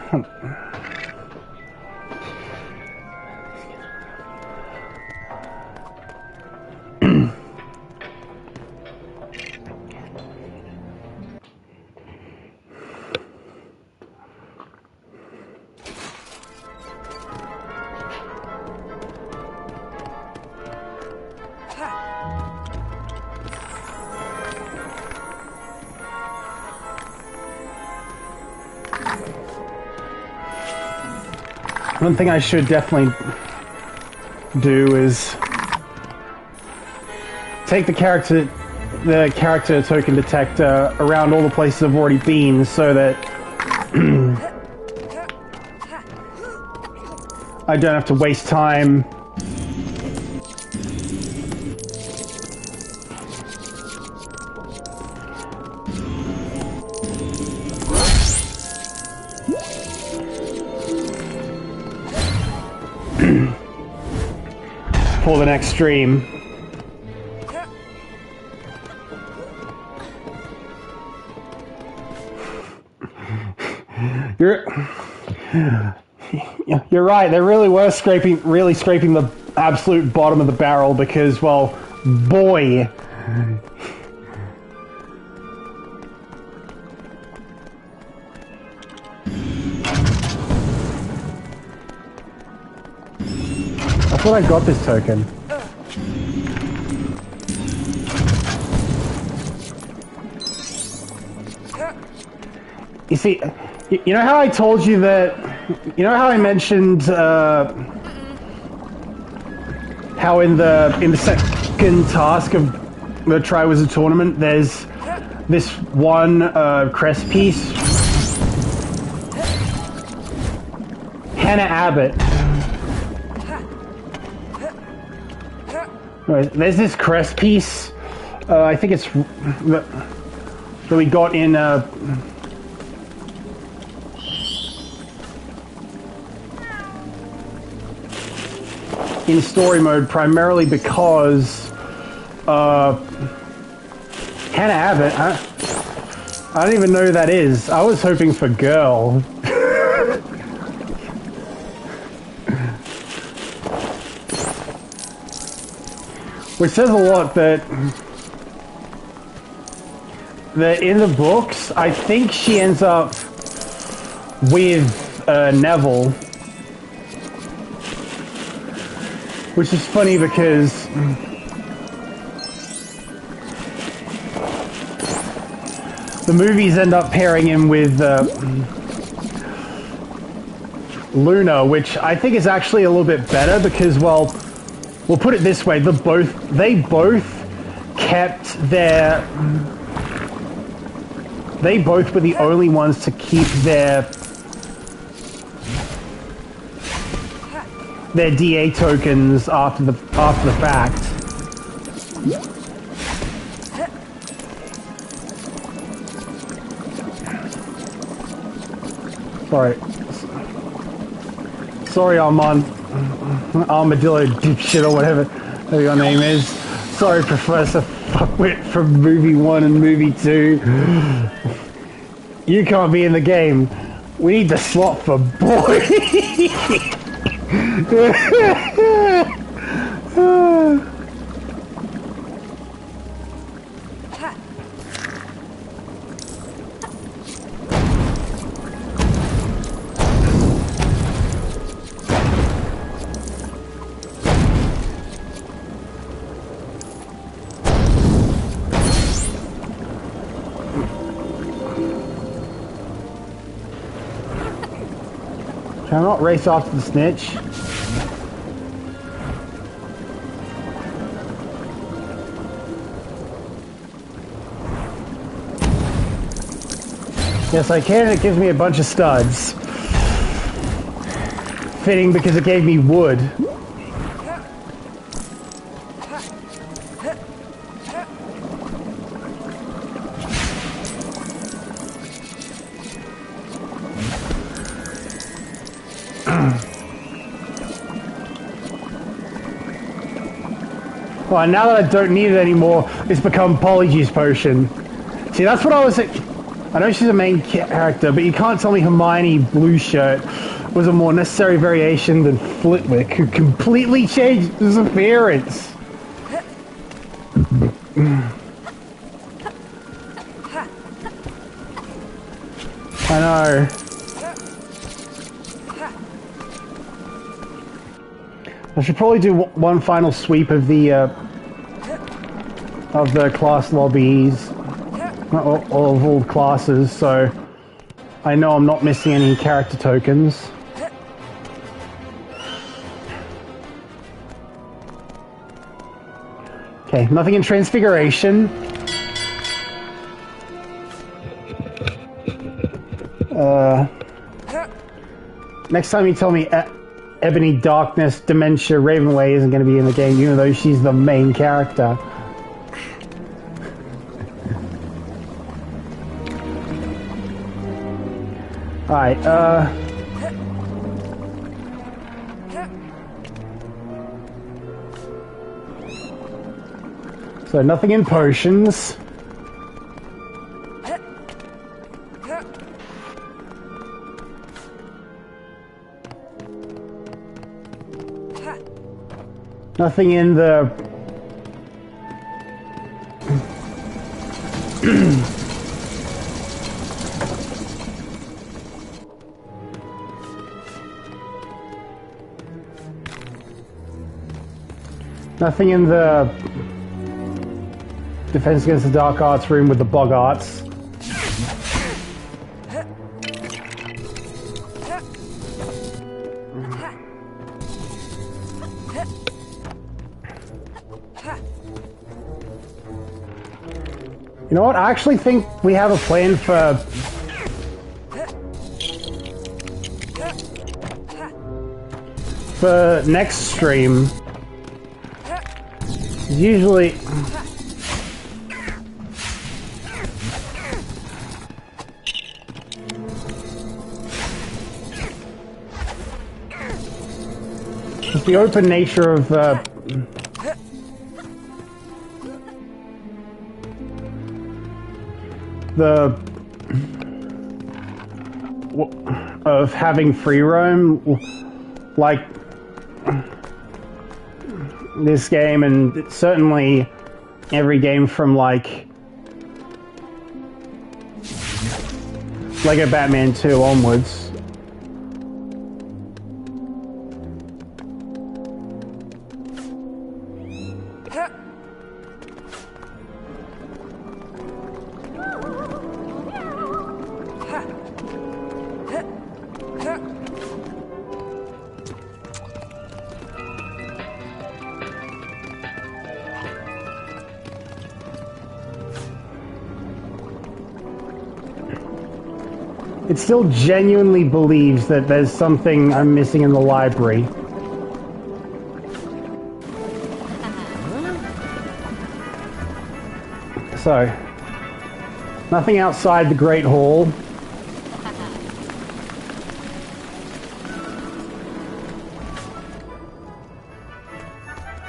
One thing I should definitely do is take the character token detector around all the places I've already been so that I don't have to waste time for the next stream. You're right. They really were scraping the absolute bottom of the barrel because, well, boy. I thought I got this token. You see, you know how I told you that, you know how I mentioned how in the second task of the Triwizard Tournament there's this one crest piece? Hannah Abbott. There's this crest piece, I think it's that we got in story mode primarily because Hannah Abbott, I don't even know who that is. I was hoping for girl. Which says a lot that in the books, I think she ends up with Neville. Which is funny because the movies end up pairing him with Luna, which I think is actually a little bit better because, well, we'll put it this way: they both were the only ones to keep their DA tokens after the fact. Sorry, Armadillo dipshit or whatever your name is. sorry, Professor Fuckwit from movie 1 and movie 2. You can't be in the game. We need the slot for boy. Can I not race after the snitch? Yes, I can. It gives me a bunch of studs. Fitting because it gave me wood. Well, now that I don't need it anymore, it's become Polyjuice Potion. See, that's what I was... I know she's a main character, but you can't tell me Hermione Blue Shirt was a more necessary variation than Flitwick, who completely changed his appearance. I know. I should probably do one final sweep of the class lobbies, of all classes, so I know I'm not missing any character tokens. Okay, nothing in Transfiguration. Next time you tell me Ebony Darkness, Dementia, Ravenway isn't going to be in the game, even though she's the main character. Alright, so nothing in potions. Nothing in the... Nothing in the Defense Against the Dark Arts room with the bog arts. You know what? I actually think we have a plan for next stream. Usually... It's the open nature of of having free roam, like this game, and certainly every game from like Lego Batman 2 onwards. It still genuinely believes that there's something I'm missing in the library. So, nothing outside the Great Hall.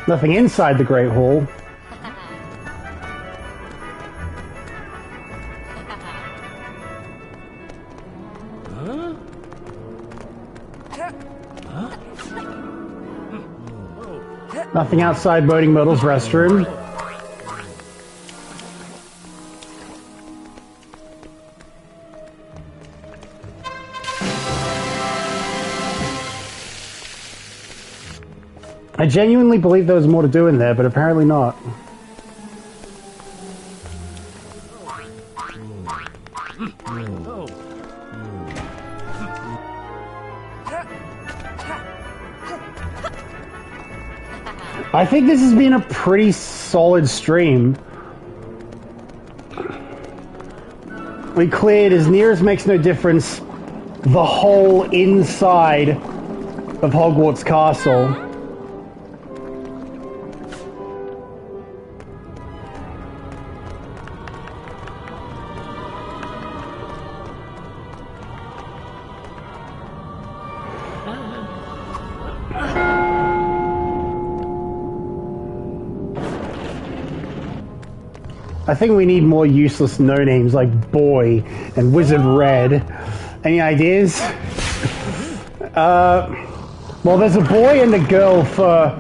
Nothing inside the Great Hall. Nothing outside Boating Myrtle's restroom. I genuinely believe there was more to do in there, but apparently not. I think this has been a pretty solid stream. We cleared, as near as makes no difference, the whole inside of Hogwarts Castle. I think we need more useless no-names like Boy and Wizard Red. Any ideas? Well, there's a boy and a girl for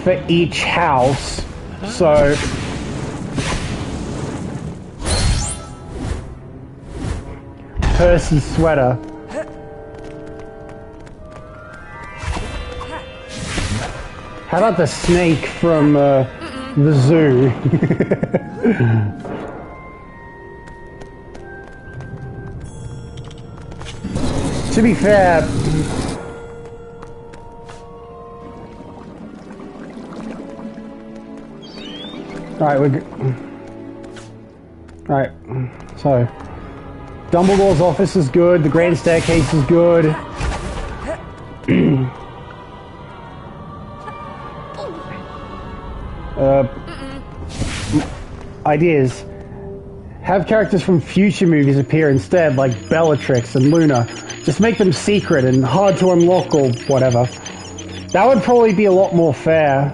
for each house, so Percy's sweater. How about the snake from the zoo? To be fair, Alright, so Dumbledore's office is good, the Grand Staircase is good. Ideas. Have characters from future movies appear instead, like Bellatrix and Luna. Just make them secret and hard to unlock or whatever. That would probably be a lot more fair.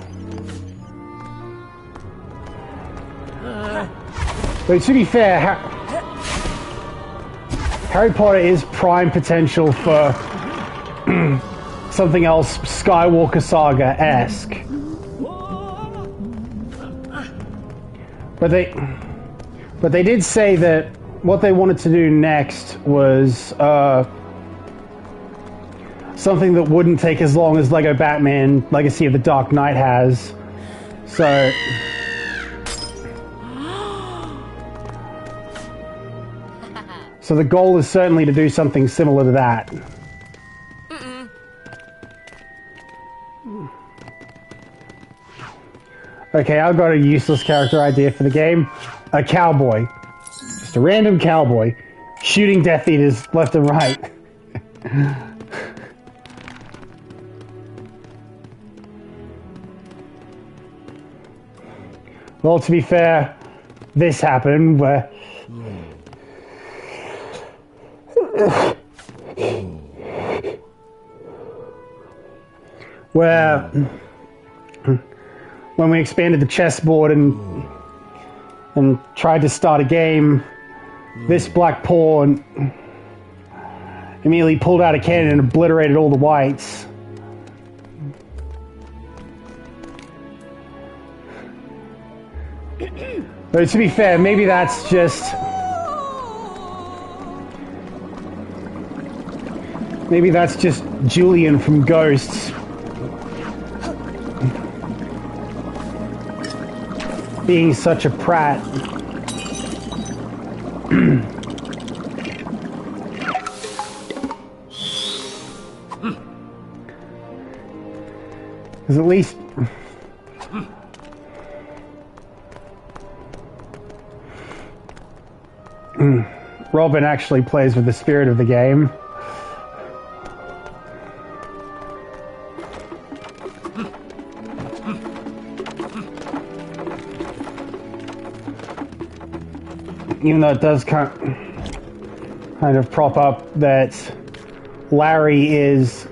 But to be fair, Harry Potter is prime potential for something else Skywalker Saga-esque. But they did say that what they wanted to do next was something that wouldn't take as long as Lego Batman Legacy of the Dark Knight has. So the goal is certainly to do something similar to that. Okay, I've got a useless character idea for the game. A cowboy. Just a random cowboy. Shooting Death Eaters left and right. Well, to be fair, this happened where... when we expanded the chessboard and tried to start a game, this black pawn immediately pulled out a cannon and obliterated all the whites. But to be fair, maybe that's just... Maybe that's just Julian from Ghosts. Being such a prat. Because at least... Robin actually plays with the spirit of the game. Even though it does kind of prop up that Larry is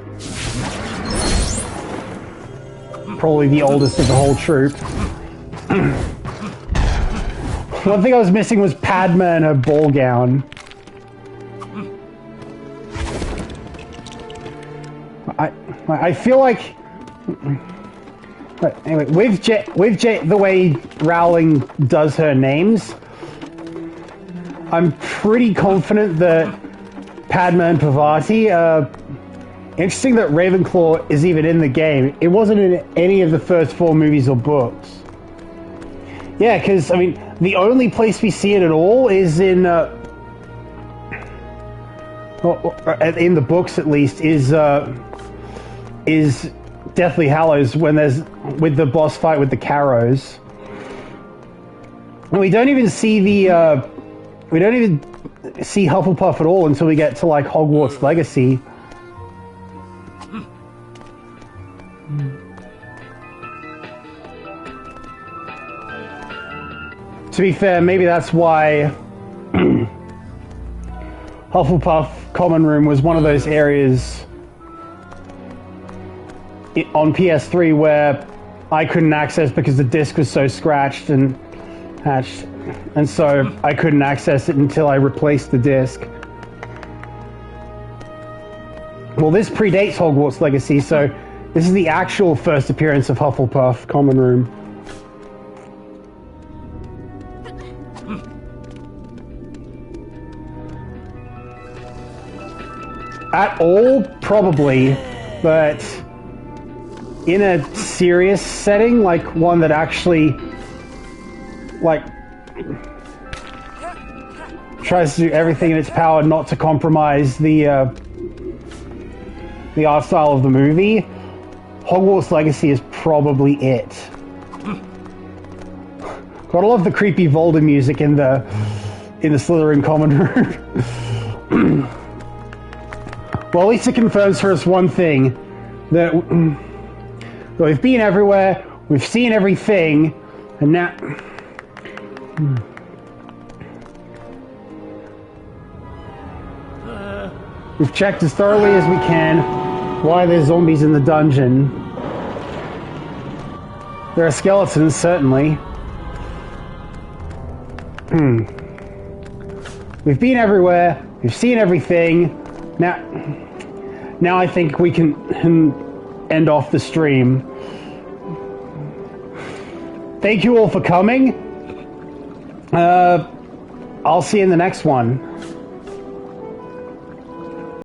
probably the oldest of the whole troop. One thing I was missing was Padma in her ball gown. I feel like But anyway, with the way Rowling does her names, I'm pretty confident that Padma and Parvati. Interesting that Ravenclaw is even in the game. It wasn't in any of the first 4 movies or books. Yeah, because I mean, the only place we see it at all is in the books, at least, is Deathly Hallows when there's with the boss fight with the Carrows. And we don't even see Hufflepuff at all until we get to like Hogwarts Legacy. To be fair, maybe that's why Hufflepuff Common Room was one of those areas on PS3 where I couldn't access because the disc was so scratched and hatched, and so I couldn't access it until I replaced the disc. Well, this predates Hogwarts Legacy, so this is the actual first appearance of Hufflepuff Common Room. At all, probably, but in a serious setting, like one that actually, like, tries to do everything in its power not to compromise the art style of the movie, Hogwarts Legacy is probably it. Gotta love the creepy Volder music in the Slytherin Common Room. Well, at least it confirms for us one thing, that we've been everywhere, we've seen everything, and now... We've checked as thoroughly as we can why there's zombies in the dungeon. There are skeletons, certainly. We've been everywhere, we've seen everything. Now I think we can end off the stream. Thank you all for coming. I'll see you in the next one.